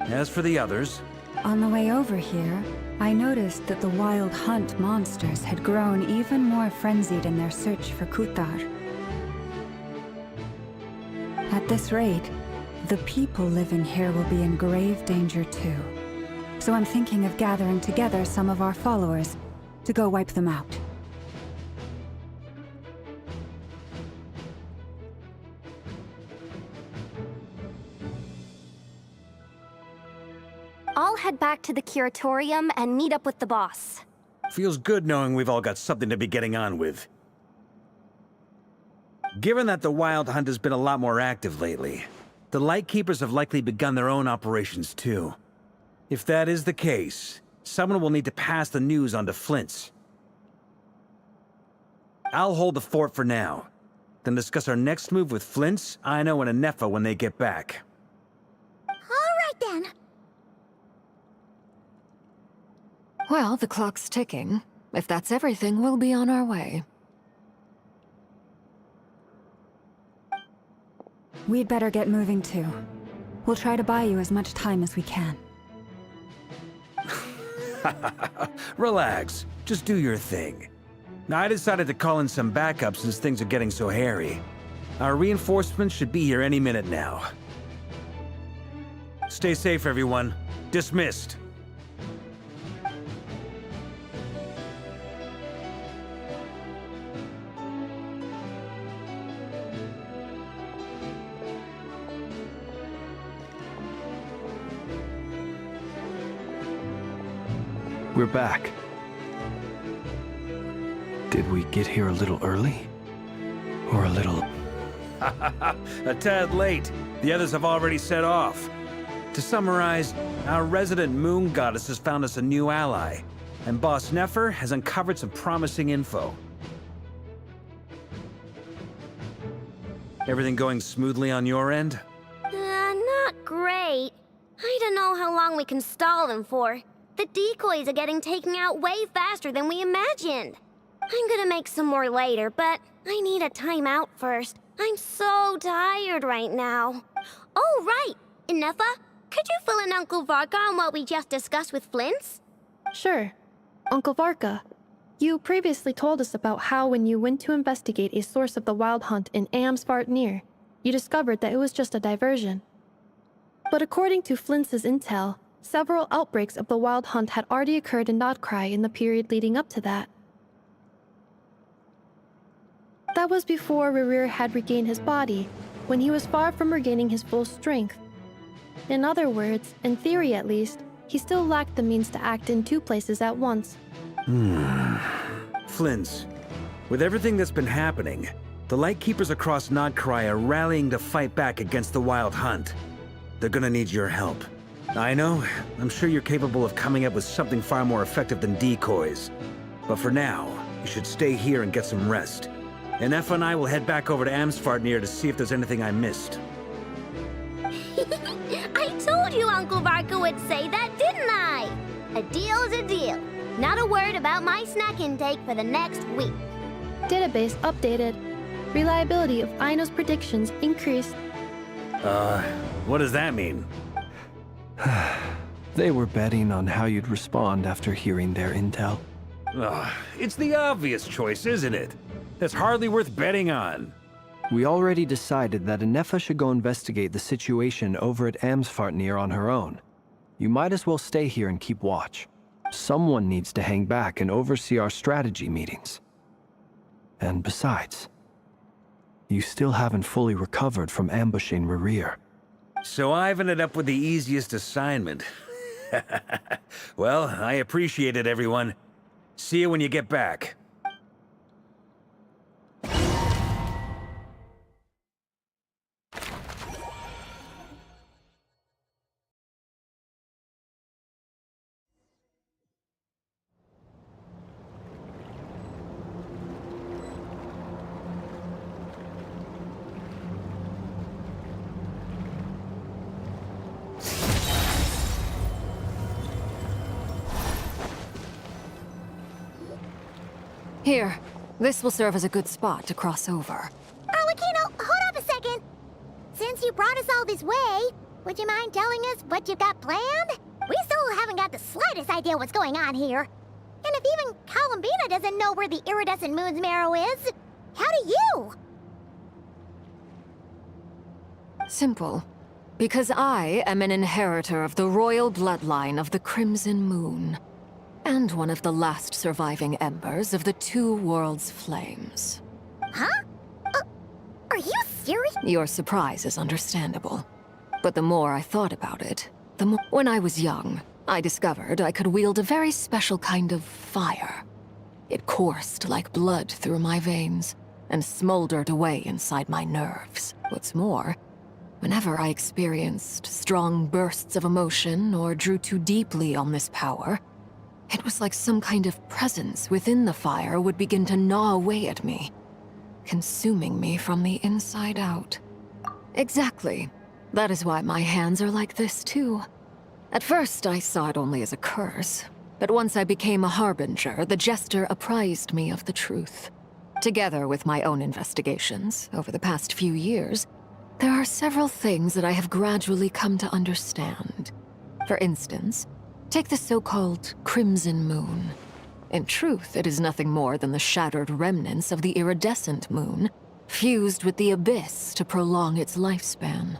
As for the others... On the way over here, I noticed that the Wild Hunt monsters had grown even more frenzied in their search for Kutar. At this rate, the people living here will be in grave danger too. So I'm thinking of gathering together some of our followers to go wipe them out. I'll head back to the curatorium and meet up with the boss. Feels good knowing we've all got something to be getting on with. Given that the Wild Hunt has been a lot more active lately, the Lightkeepers have likely begun their own operations too. If that is the case, someone will need to pass the news on to Flint's. I'll hold the fort for now, then discuss our next move with Flint's, Aino, and Anefa when they get back. All right then. Well, the clock's ticking. If that's everything, we'll be on our way. We'd better get moving too. We'll try to buy you as much time as we can. Relax. Just do your thing. Now, I decided to call in some backup since things are getting so hairy. Our reinforcements should be here any minute now. Stay safe, everyone. Dismissed. We're back. Did we get here a little early? Or a little... A tad late. The others have already set off. To summarize, our resident moon goddess has found us a new ally, and Boss Nefer has uncovered some promising info. Everything going smoothly on your end? Not great. I don't know how long we can stall them for. The decoys are getting taken out way faster than we imagined. I'm gonna make some more later, but I need a timeout first. I'm so tired right now. Oh, right! Inefa, could you fill in Uncle Varka on what we just discussed with Flint's? Sure. Uncle Varka, you previously told us about how when you went to investigate a source of the Wild Hunt in Amsvartnir, you discovered that it was just a diversion. But according to Flint's intel, several outbreaks of the Wild Hunt had already occurred in Nod-Crai in the period leading up to that. That was before Rerear had regained his body, when he was far from regaining his full strength. In other words, in theory at least, he still lacked the means to act in two places at once. Flint's, with everything that's been happening, the Lightkeepers across Nod-Crai are rallying to fight back against the Wild Hunt. They're gonna need your help. I know, I'm sure you're capable of coming up with something far more effective than decoys. But for now, you should stay here and get some rest. and Effa and I will head back over to Amsfartnir to see if there's anything I missed. I told you Uncle Barker would say that, didn't I? A deal is a deal. Not a word about my snack intake for the next week. Database updated. Reliability of Aino's predictions increased. What does that mean? They were betting on how you'd respond after hearing their intel. It's the obvious choice, isn't it? That's hardly worth betting on. We already decided that Anefa should go investigate the situation over at Amsfartnir on her own. You might as well stay here and keep watch. Someone needs to hang back and oversee our strategy meetings. And besides, you still haven't fully recovered from ambushing Rerir. So I've ended up with the easiest assignment. Well, I appreciate it, everyone. See you when you get back. Here, this will serve as a good spot to cross over. Arlecchino, hold up a second. Since you brought us all this way, would you mind telling us what you've got planned? We still haven't got the slightest idea what's going on here. And if even Columbina doesn't know where the iridescent moon's marrow is, how do you? Simple. Because I am an inheritor of the royal bloodline of the Crimson Moon. And one of the last surviving embers of the Two Worlds' flames. Huh? Are you serious? Your surprise is understandable. But the more I thought about it, the more... When I was young, I discovered I could wield a very special kind of fire. It coursed like blood through my veins, and smoldered away inside my nerves. What's more, whenever I experienced strong bursts of emotion or drew too deeply on this power, it was like some kind of presence within the fire would begin to gnaw away at me, consuming me from the inside out. Exactly. That is why my hands are like this, too. At first, I saw it only as a curse, but once I became a harbinger, the Jester apprised me of the truth. Together with my own investigations over the past few years, there are several things that I have gradually come to understand. For instance, take the so-called Crimson Moon. In truth, it is nothing more than the shattered remnants of the iridescent moon, fused with the abyss to prolong its lifespan.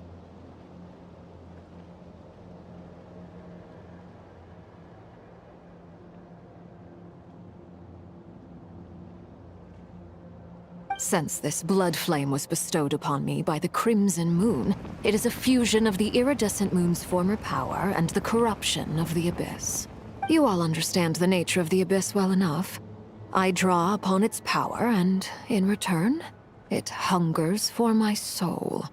Since this blood flame was bestowed upon me by the Crimson Moon, it is a fusion of the iridescent moon's former power and the corruption of the Abyss. You all understand the nature of the Abyss well enough. I draw upon its power, and in return, it hungers for my soul.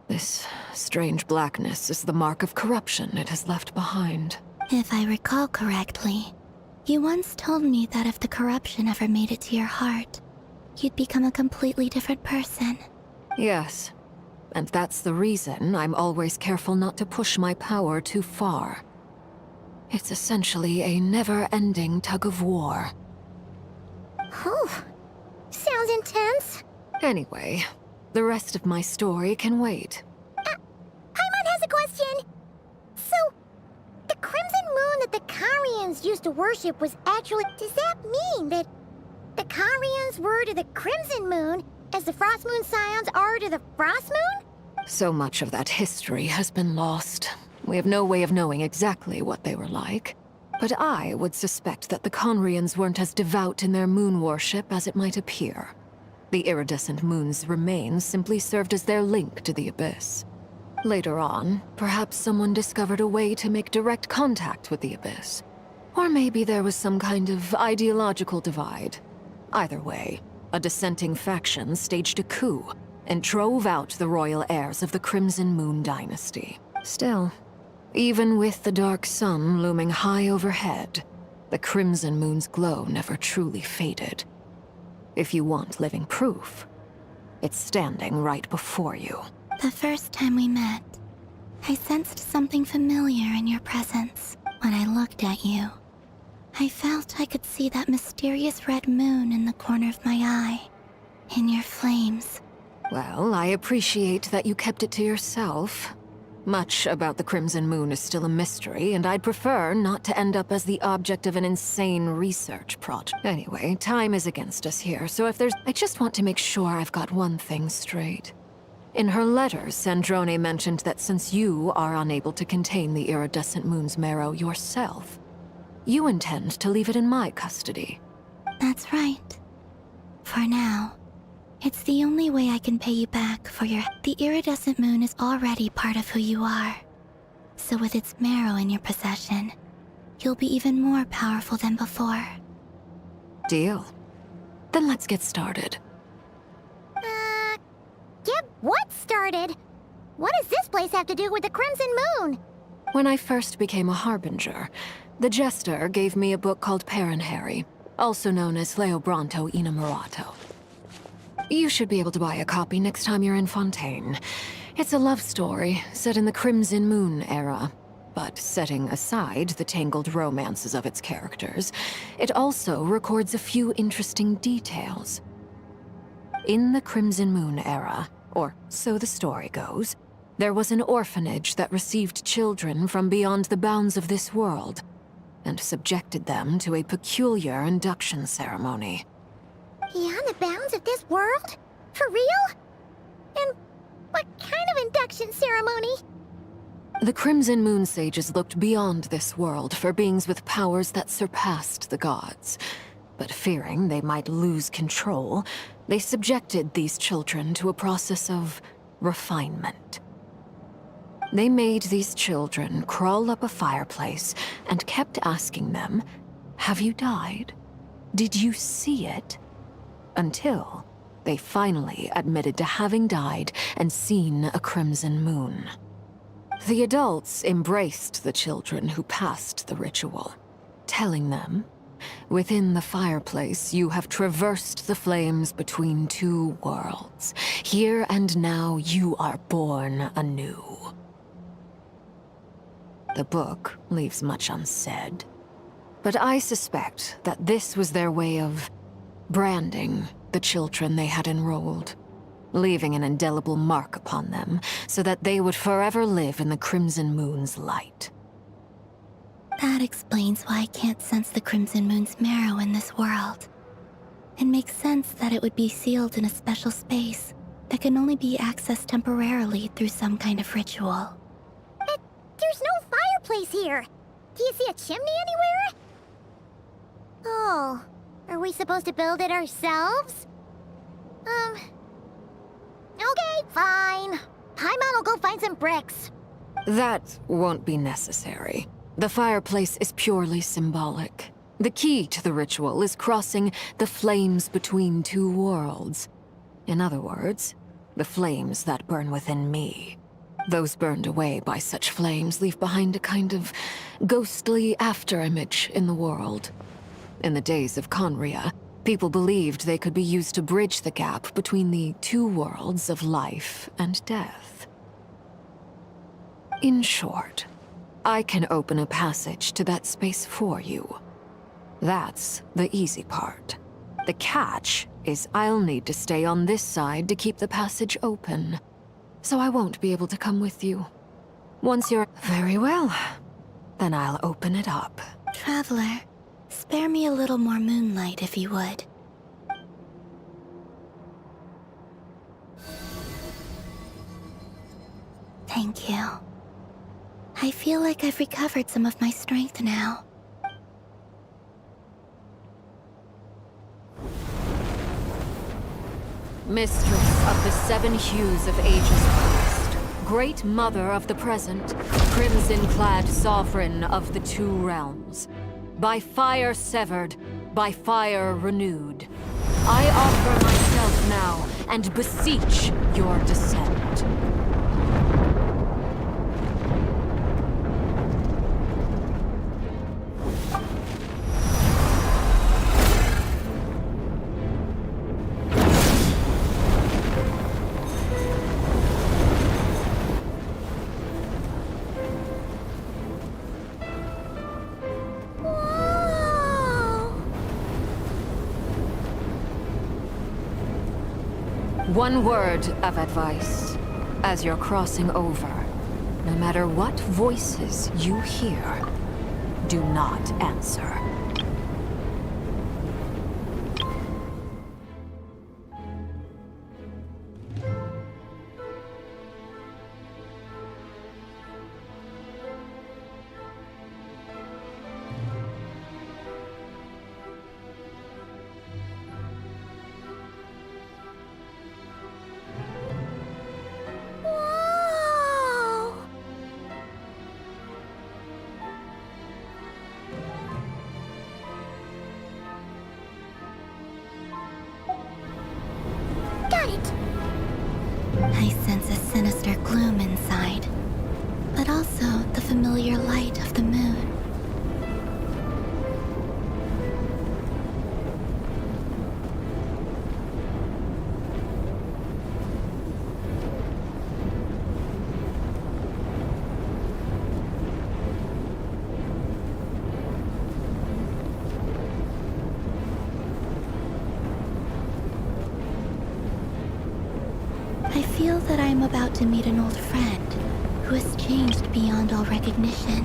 This strange blackness is the mark of corruption it has left behind. If I recall correctly, you once told me that if the corruption ever made it to your heart, you'd become a completely different person. Yes, and that's the reason I'm always careful not to push my power too far. It's essentially a never-ending tug-of-war. Whew. Sounds intense. Anyway, the rest of my story can wait. Paimon has a question. So, the Crimson Moon that the Carians used to worship was actually... Does that mean that the Carians were to the Crimson Moon as the Frost Moon Scions are to the Frost Moon? So much of that history has been lost. We have no way of knowing exactly what they were like. But I would suspect that the Conrians weren't as devout in their moon worship as it might appear. The iridescent moon's remains simply served as their link to the Abyss. Later on, perhaps someone discovered a way to make direct contact with the Abyss. Or maybe there was some kind of ideological divide. Either way, a dissenting faction staged a coup and drove out the royal heirs of the Crimson Moon dynasty. Still, even with the dark sun looming high overhead, the Crimson Moon's glow never truly faded. if you want living proof. It's standing right before you. The first time we met, I sensed something familiar in your presence. When I looked at you, I felt I could see that mysterious red moon in the corner of my eye, in your flames. Well, I appreciate that you kept it to yourself. Much about the Crimson Moon is still a mystery, and I'd prefer not to end up as the object of an insane research project. Anyway, time is against us here, so if there's... I just want to make sure I've got one thing straight. In her letters, Sandrone mentioned that since you are unable to contain the iridescent moon's marrow yourself, you intend to leave it in my custody. That's right. For now. It's the only way I can pay you back for your... The iridescent moon is already part of who you are. So with its marrow in your possession, you'll be even more powerful than before. Deal. Then let's get started. Get what started? What does this place have to do with the Crimson Moon? When I first became a Harbinger, the Jester gave me a book called Paranhari, also known as Leobranto Inamorato. You should be able to buy a copy next time you're in Fontaine. It's a love story set in the Crimson Moon era, but setting aside the tangled romances of its characters, it also records a few interesting details. In the Crimson Moon era, or so the story goes, there was an orphanage that received children from beyond the bounds of this world, and subjected them to a peculiar induction ceremony. Beyond the bounds of this world? For real? And what kind of induction ceremony? The Crimson Moon sages looked beyond this world for beings with powers that surpassed the gods. But fearing they might lose control, they subjected these children to a process of refinement. They made these children crawl up a fireplace and kept asking them, "Have you died? Did you see it?" Until they finally admitted to having died and seen a crimson moon. The adults embraced the children who passed the ritual, telling them, "Within the fireplace, you have traversed the flames between two worlds. Here and now, you are born anew." The book leaves much unsaid, but I suspect that this was their way of branding the children they had enrolled, leaving an indelible mark upon them so that they would forever live in the Crimson Moon's light. That explains why I can't sense the Crimson Moon's marrow in this world. It makes sense that it would be sealed in a special space that can only be accessed temporarily through some kind of ritual. But there's no fireplace here. Do you see a chimney anywhere? Oh, are we supposed to build it ourselves? Okay, fine. Paimon will go find some bricks. That won't be necessary. The fireplace is purely symbolic. The key to the ritual is crossing the flames between two worlds. In other words, the flames that burn within me. Those burned away by such flames leave behind a kind of ghostly afterimage in the world. In the days of Conria, people believed they could be used to bridge the gap between the two worlds of life and death. In short, I can open a passage to that space for you. That's the easy part. The catch is I'll need to stay on this side to keep the passage open, so I won't be able to come with you. Once you're... Very well. Then I'll open it up. Traveler, spare me a little more moonlight if you would. Thank you. I feel like I've recovered some of my strength now. Mistress of the seven hues of ages past, great mother of the present, crimson-clad sovereign of the two realms, by fire severed, by fire renewed, I offer myself now and beseech your descent. One word of advice. As you're crossing over, no matter what voices you hear, do not answer. Whoa! Got it! I sense a sinister gloom inside, but also the familiar light of the moon. I feel that I am about to meet an old friend who has changed beyond all recognition.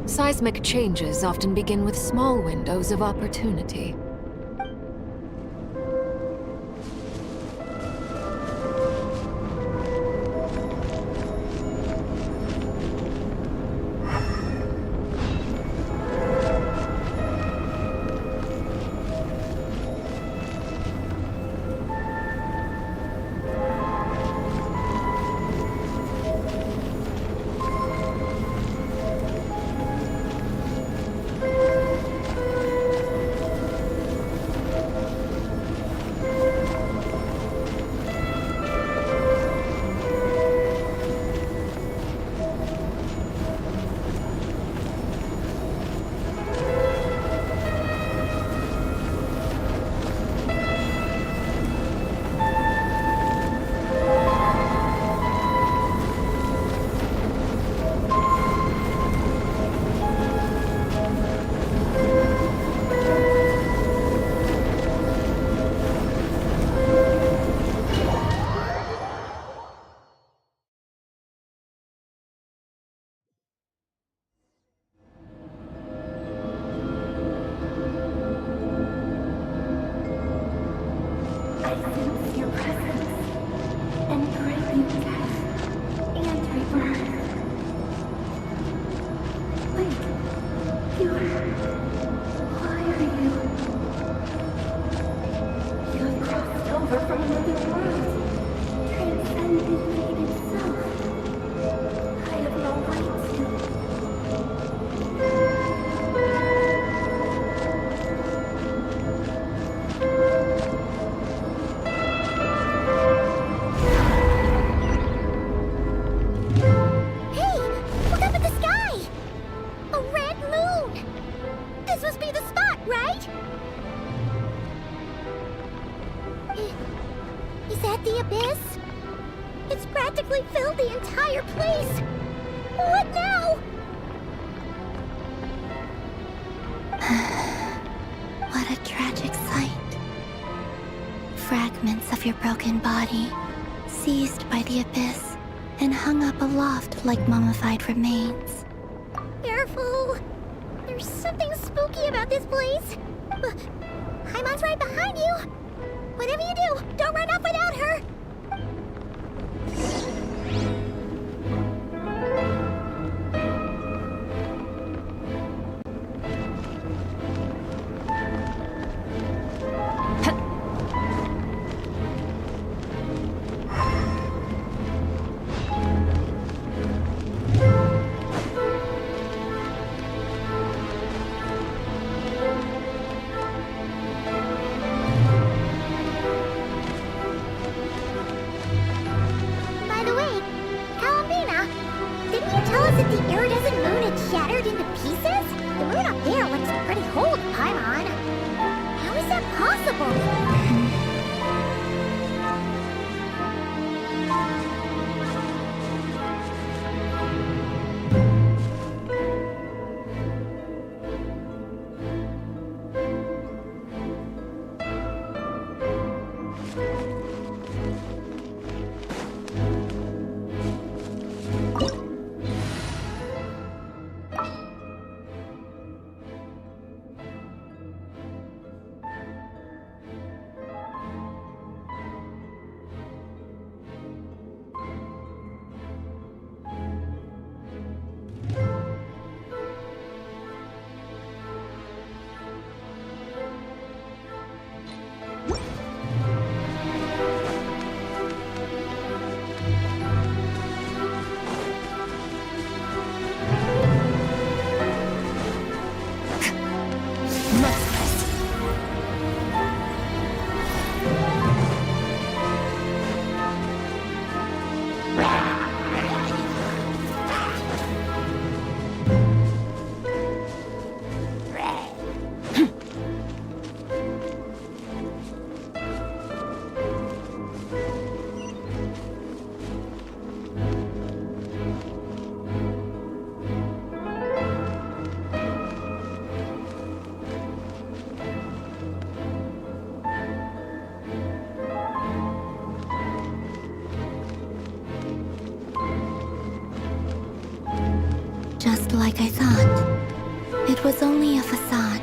Seismic changes often begin with small windows of opportunity. Is that the abyss? It's practically filled the entire place. What now? What a tragic sight. Fragments of your broken body, seized by the abyss, and hung up aloft like mummified remains. Careful! There's something spooky about this place. Paimon's right behind you. Whatever you do, don't run off without her. ended like I thought. It was only a facade.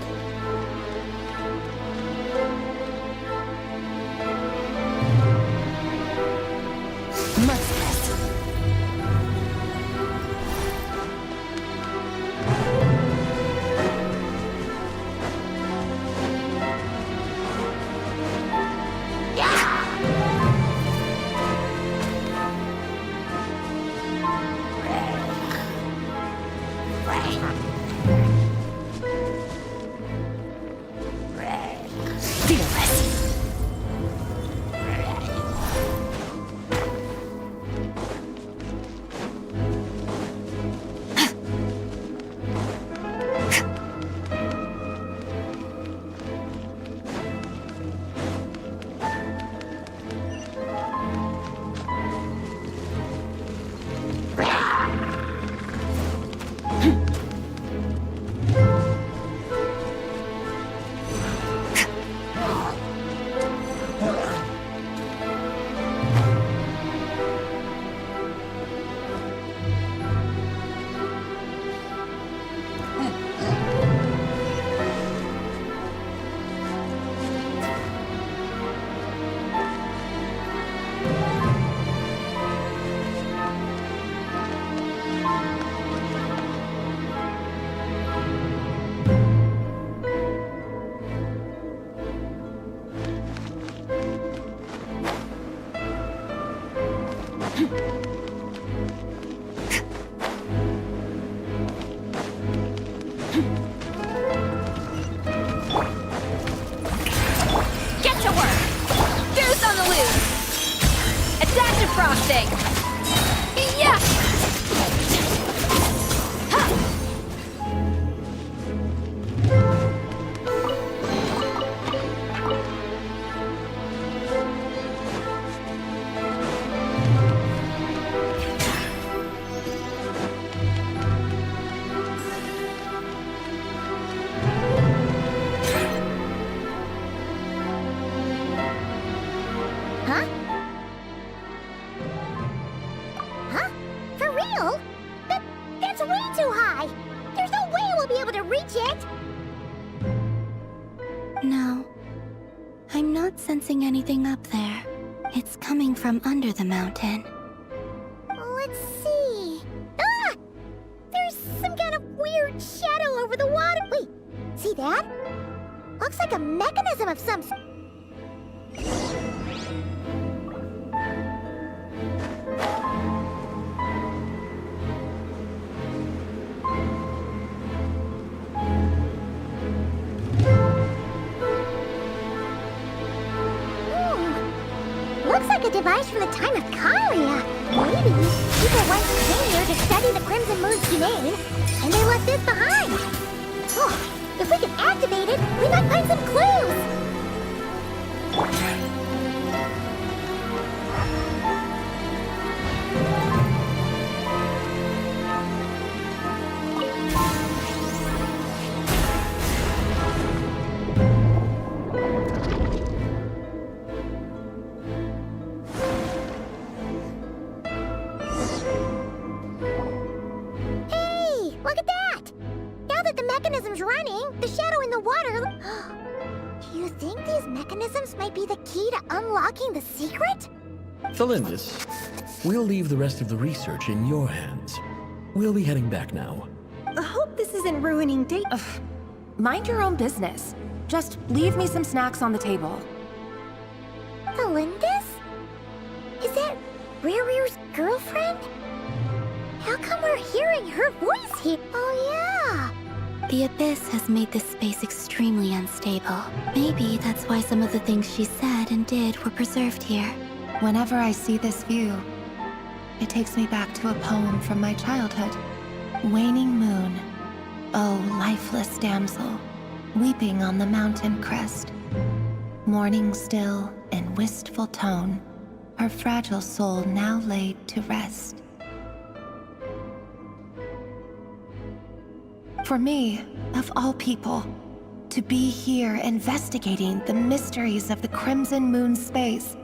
Sensing anything up there. It's coming from under the mountain. Let's see. Ah! There's some kind of weird shadow over the water. Wait, see that? Looks like a mechanism of some sort. A device from the time of Kalia. Maybe people once came here to study the Crimson Moon's domain, and they left this behind. Oh, if we can activate it, we might find some clues. Running, the shadow in the water. Do you think these mechanisms might be the key to unlocking the secret? Thalindis, we'll leave the rest of the research in your hands. We'll be heading back now. I hope this isn't ruining date. Mind your own business. Just leave me some snacks on the table. Thalindis? Is that Rear's girlfriend? How come we're hearing her voice here? Oh yeah! The Abyss has made this space extremely unstable. Maybe that's why some of the things she said and did were preserved here. Whenever I see this view, it takes me back to a poem from my childhood. Waning moon, oh lifeless damsel, weeping on the mountain crest. Mourning still in wistful tone, her fragile soul now laid to rest. For me, of all people, to be here investigating the mysteries of the Crimson Moon space.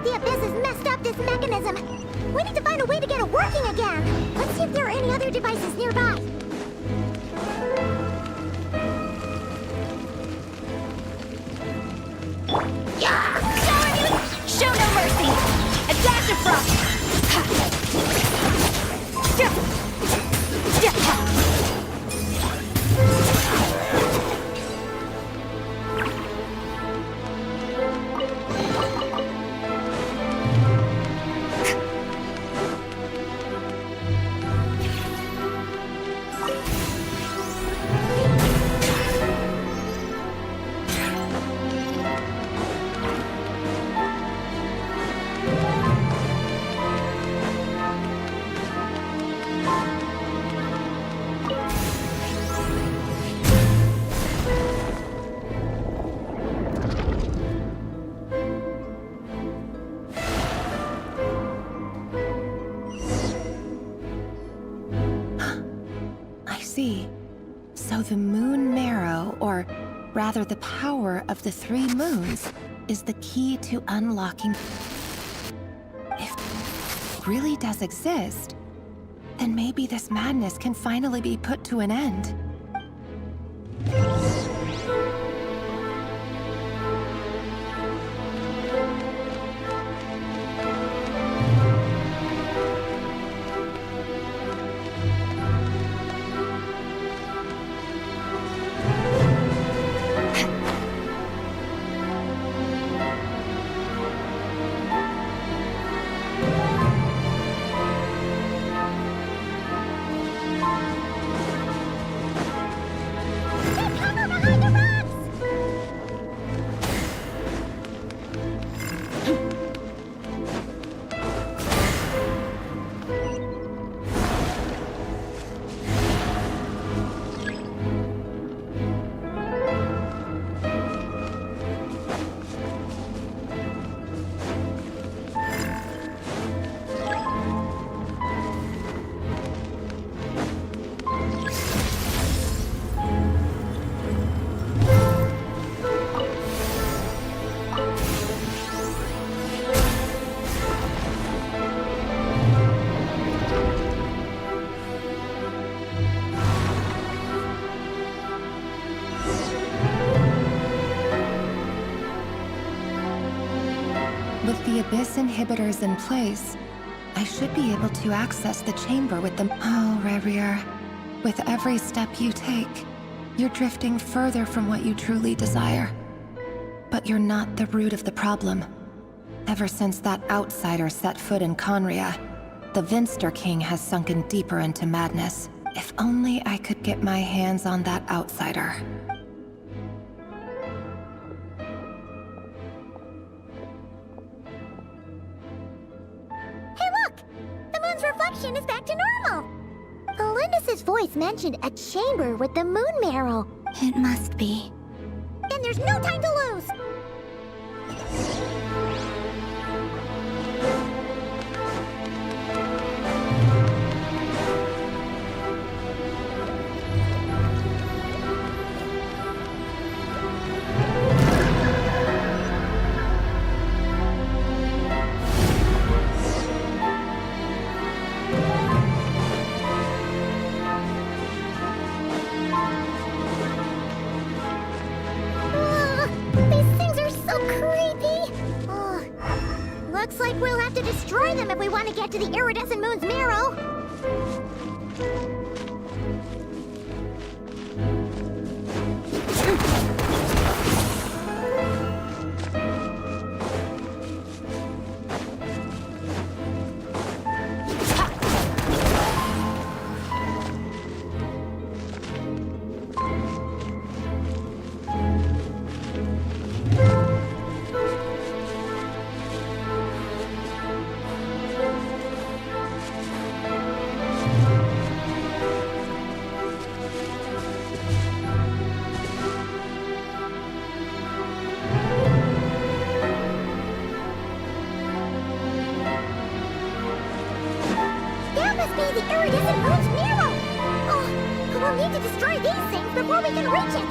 the Abyss has messed up this mechanism. We need to find a way to get it working again. Let's see if there are any other devices nearby. Show no mercy! Adaptive frost! So the moon marrow, or rather the power of the 3 moons, is the key to unlocking... If it really does exist, then maybe this madness can finally be put to an end. With the Abyss inhibitors in place, I should be able to access the chamber with them. Oh, Rerir. With every step you take, you're drifting further from what you truly desire. But you're not the root of the problem. Ever since that outsider set foot in Conria, the Vinster King has sunken deeper into madness. If only I could get my hands on that outsider. Reflection is back to normal. Elendis' voice mentioned a chamber with the moon marrow. It must be. Then there's no time to lose. Looks like we'll have to destroy them if we want to get to the iridescent moon's marrow. The iridescent moon's mirror! Oh, we'll need to destroy these things before we can reach it!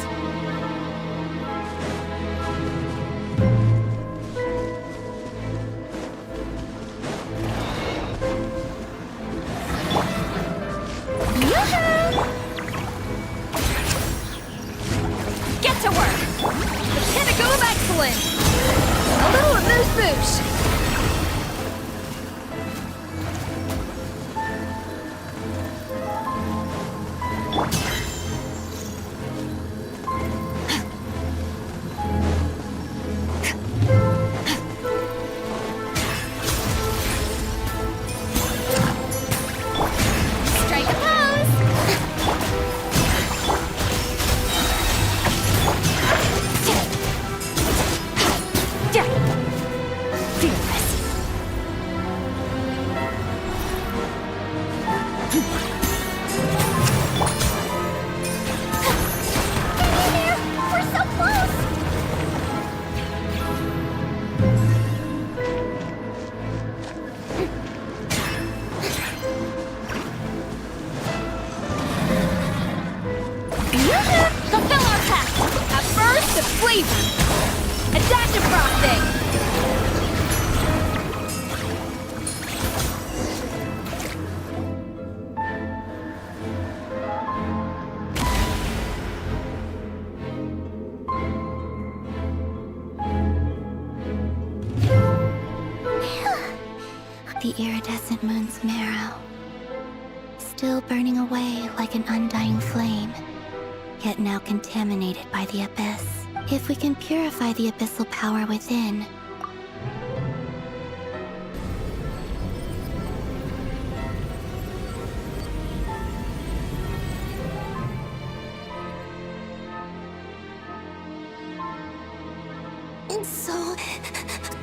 Fearless. We're so close! Fulfill our pact! At first, a flavor! A dash of frosting! The iridescent moon's marrow, still burning away like an undying flame, yet now contaminated by the abyss. If we can purify the abyssal power within, it's so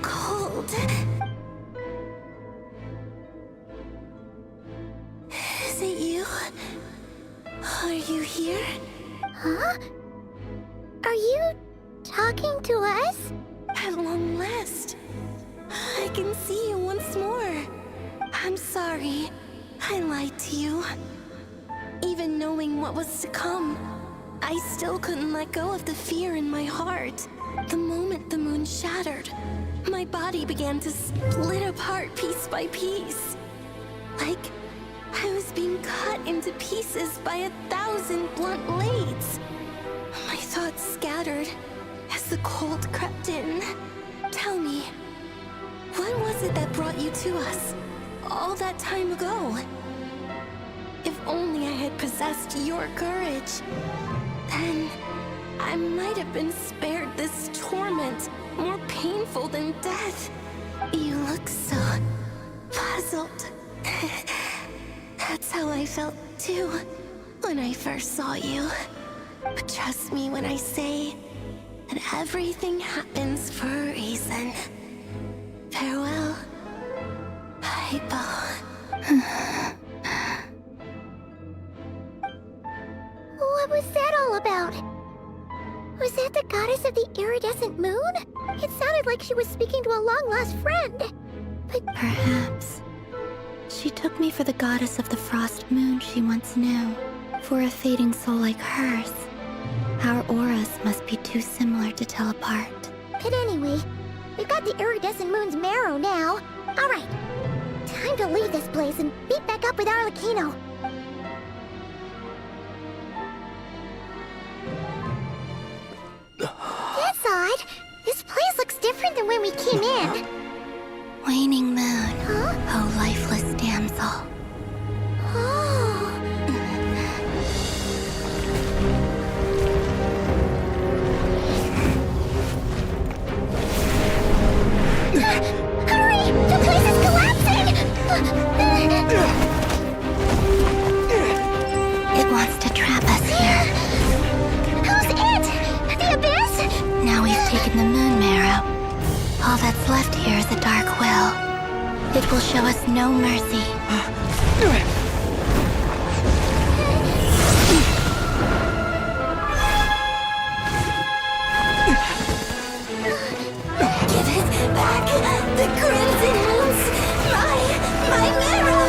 cold. Is it you? Are you here? Huh? Are you talking to us? At long last, I can see you once more. I'm sorry. I lied to you. Even knowing what was to come, I still couldn't let go of the fear in my heart. The moment the moon shattered, my body began to split apart piece by piece. Like I was being cut into pieces by 1,000 blunt blades. My thoughts scattered as the cold crept in. Tell me, what was it that brought you to us all that time ago? If only I had possessed your courage, then I might have been spared this torment, more painful than death. You look so puzzled. That's how I felt too when I first saw you. But trust me when I say that everything happens for a reason. Farewell, Hypo. What was that all about? Was that the goddess of the iridescent moon? It sounded like she was speaking to a long-lost friend. But perhaps she took me for the goddess of the frost moon she once knew. For a fading soul like hers, our auras must be too similar to tell apart. But anyway, we've got the iridescent moon's marrow now. Alright, time to leave this place and meet back up with Arlecchino. That's odd. This place looks different than when we came in. Waning moon, Huh? oh lifeless damsel. Oh. Hurry! The place is collapsing! It wants to trap us here. Who's it? The abyss? Now we've taken the moon marrow. All that's left here is a dark will. It will show us no mercy. Give it back! The crimson moons! My marrow!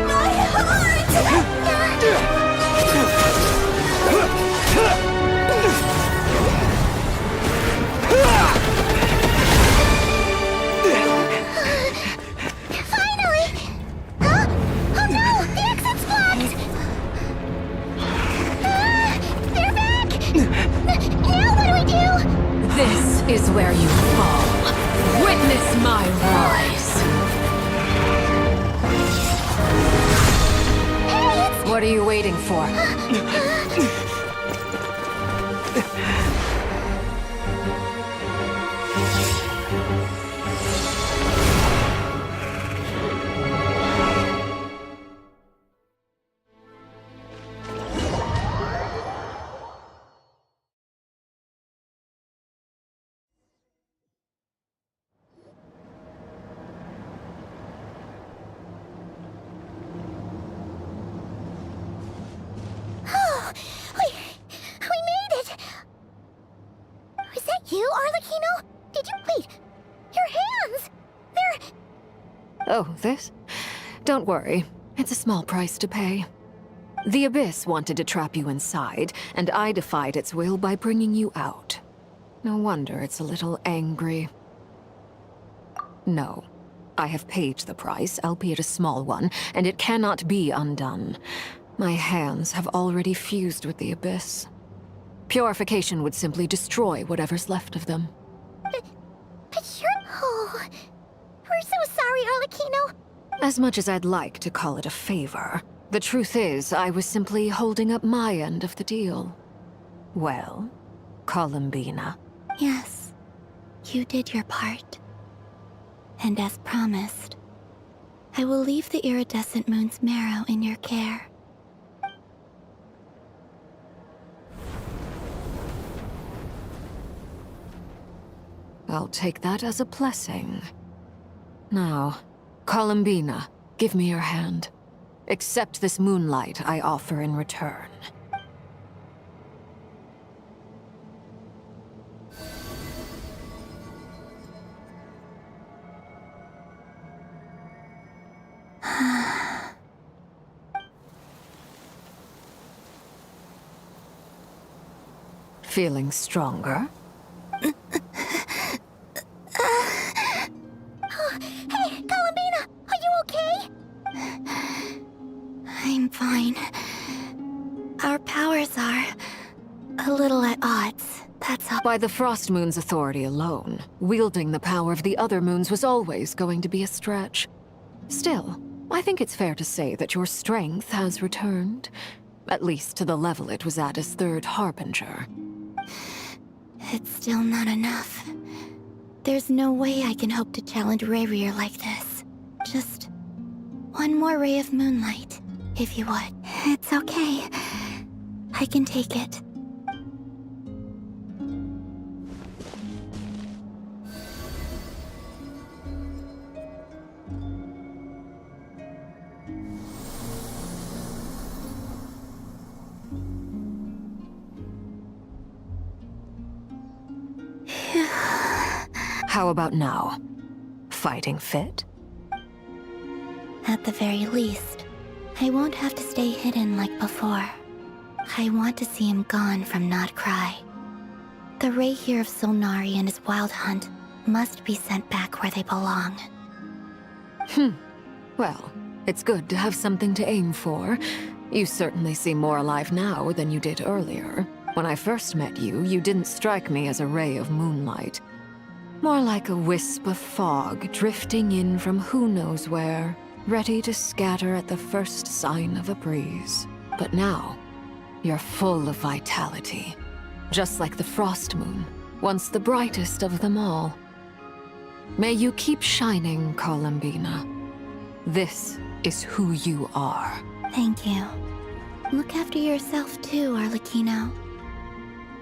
My heart! Finally! Huh? Oh no! The exit's blocked! They're back! Now what do we do? This is where you fall. Witness my rise. Hey, it's... What are you waiting for? Oh, this? Don't worry. It's a small price to pay. The Abyss wanted to trap you inside, and I defied its will by bringing you out. No wonder it's a little angry. No. I have paid the price, albeit a small one, and it cannot be undone. My hands have already fused with the Abyss. Purification would simply destroy whatever's left of them. But you're... Oh... We're so sorry, Arlecchino. As much as I'd like to call it a favor, the truth is I was simply holding up my end of the deal. Well, Columbina. Yes, you did your part. And as promised, I will leave the iridescent moon's marrow in your care. I'll take that as a blessing. Now, Columbina, give me your hand. Accept this moonlight I offer in return. Feeling stronger? Hey, Columbina, are you okay? I'm fine. Our powers are a little at odds, that's all. By the Frost Moon's authority alone, wielding the power of the other moons was always going to be a stretch. Still, I think it's fair to say that your strength has returned, at least to the level it was at as Third Harbinger. It's still not enough. There's no way I can hope to challenge Rayrier like this. Just one more ray of moonlight, if you would. It's okay. I can take it. How about now? Fighting fit? At the very least, I won't have to stay hidden like before. I want to see him gone from Nod-Crai. The Ray here of Solnari and his wild hunt must be sent back where they belong. Well, it's good to have something to aim for. You certainly seem more alive now than you did earlier. When I first met you, you didn't strike me as a ray of moonlight. More like a wisp of fog drifting in from who knows where, ready to scatter at the first sign of a breeze. But now, you're full of vitality. Just like the Frost Moon, once the brightest of them all. May you keep shining, Columbina. This is who you are. Thank you. Look after yourself too, Arlecchino.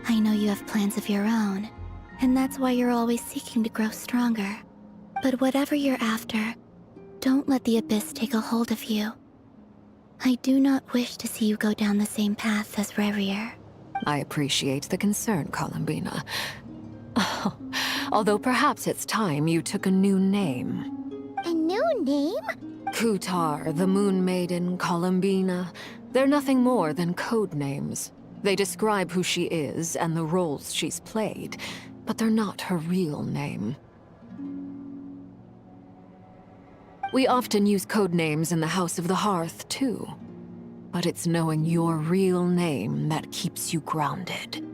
I know you have plans of your own, and that's why you're always seeking to grow stronger. But whatever you're after, don't let the Abyss take a hold of you. I do not wish to see you go down the same path as Rayrier. I appreciate the concern, Columbina. Although perhaps it's time you took a new name. A new name? Kutar, the Moon Maiden, Columbina. They're nothing more than code names. They describe who she is and the roles she's played, but they're not her real name. We often use code names in the House of the Hearth, too. But it's knowing your real name that keeps you grounded.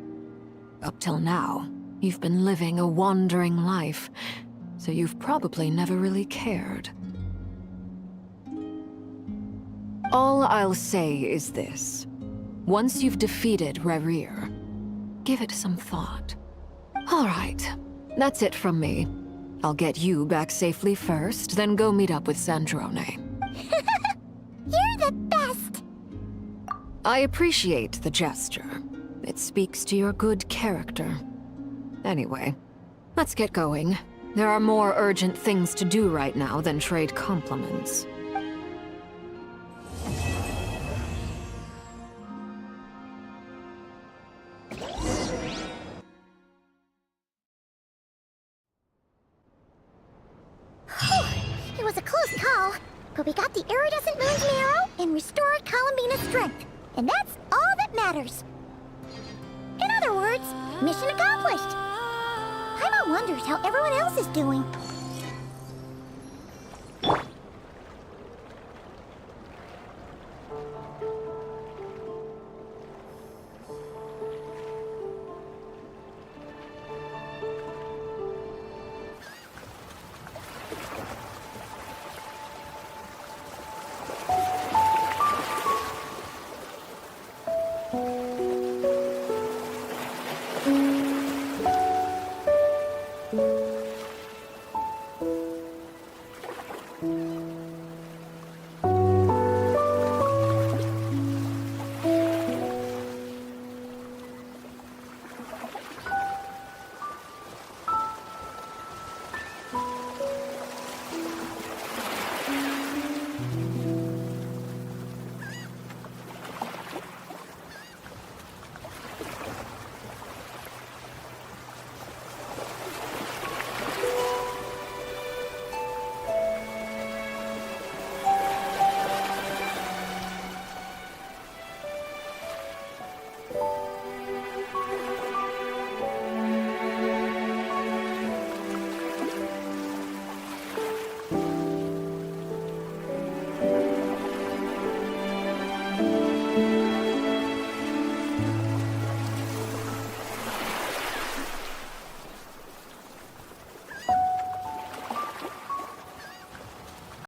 Up till now, you've been living a wandering life, so you've probably never really cared. All I'll say is this. Once you've defeated Rayrier, give it some thought. All right, that's it from me. I'll get you back safely first, then go meet up with Sandrone. You're the best! I appreciate the gesture. It speaks to your good character. Anyway, let's get going. There are more urgent things to do right now than trade compliments. It was a close call. But we got the iridescent moon's arrow and restored Columbina's strength. And that's all that matters. In other words, mission accomplished. Paimon wonders how everyone else is doing.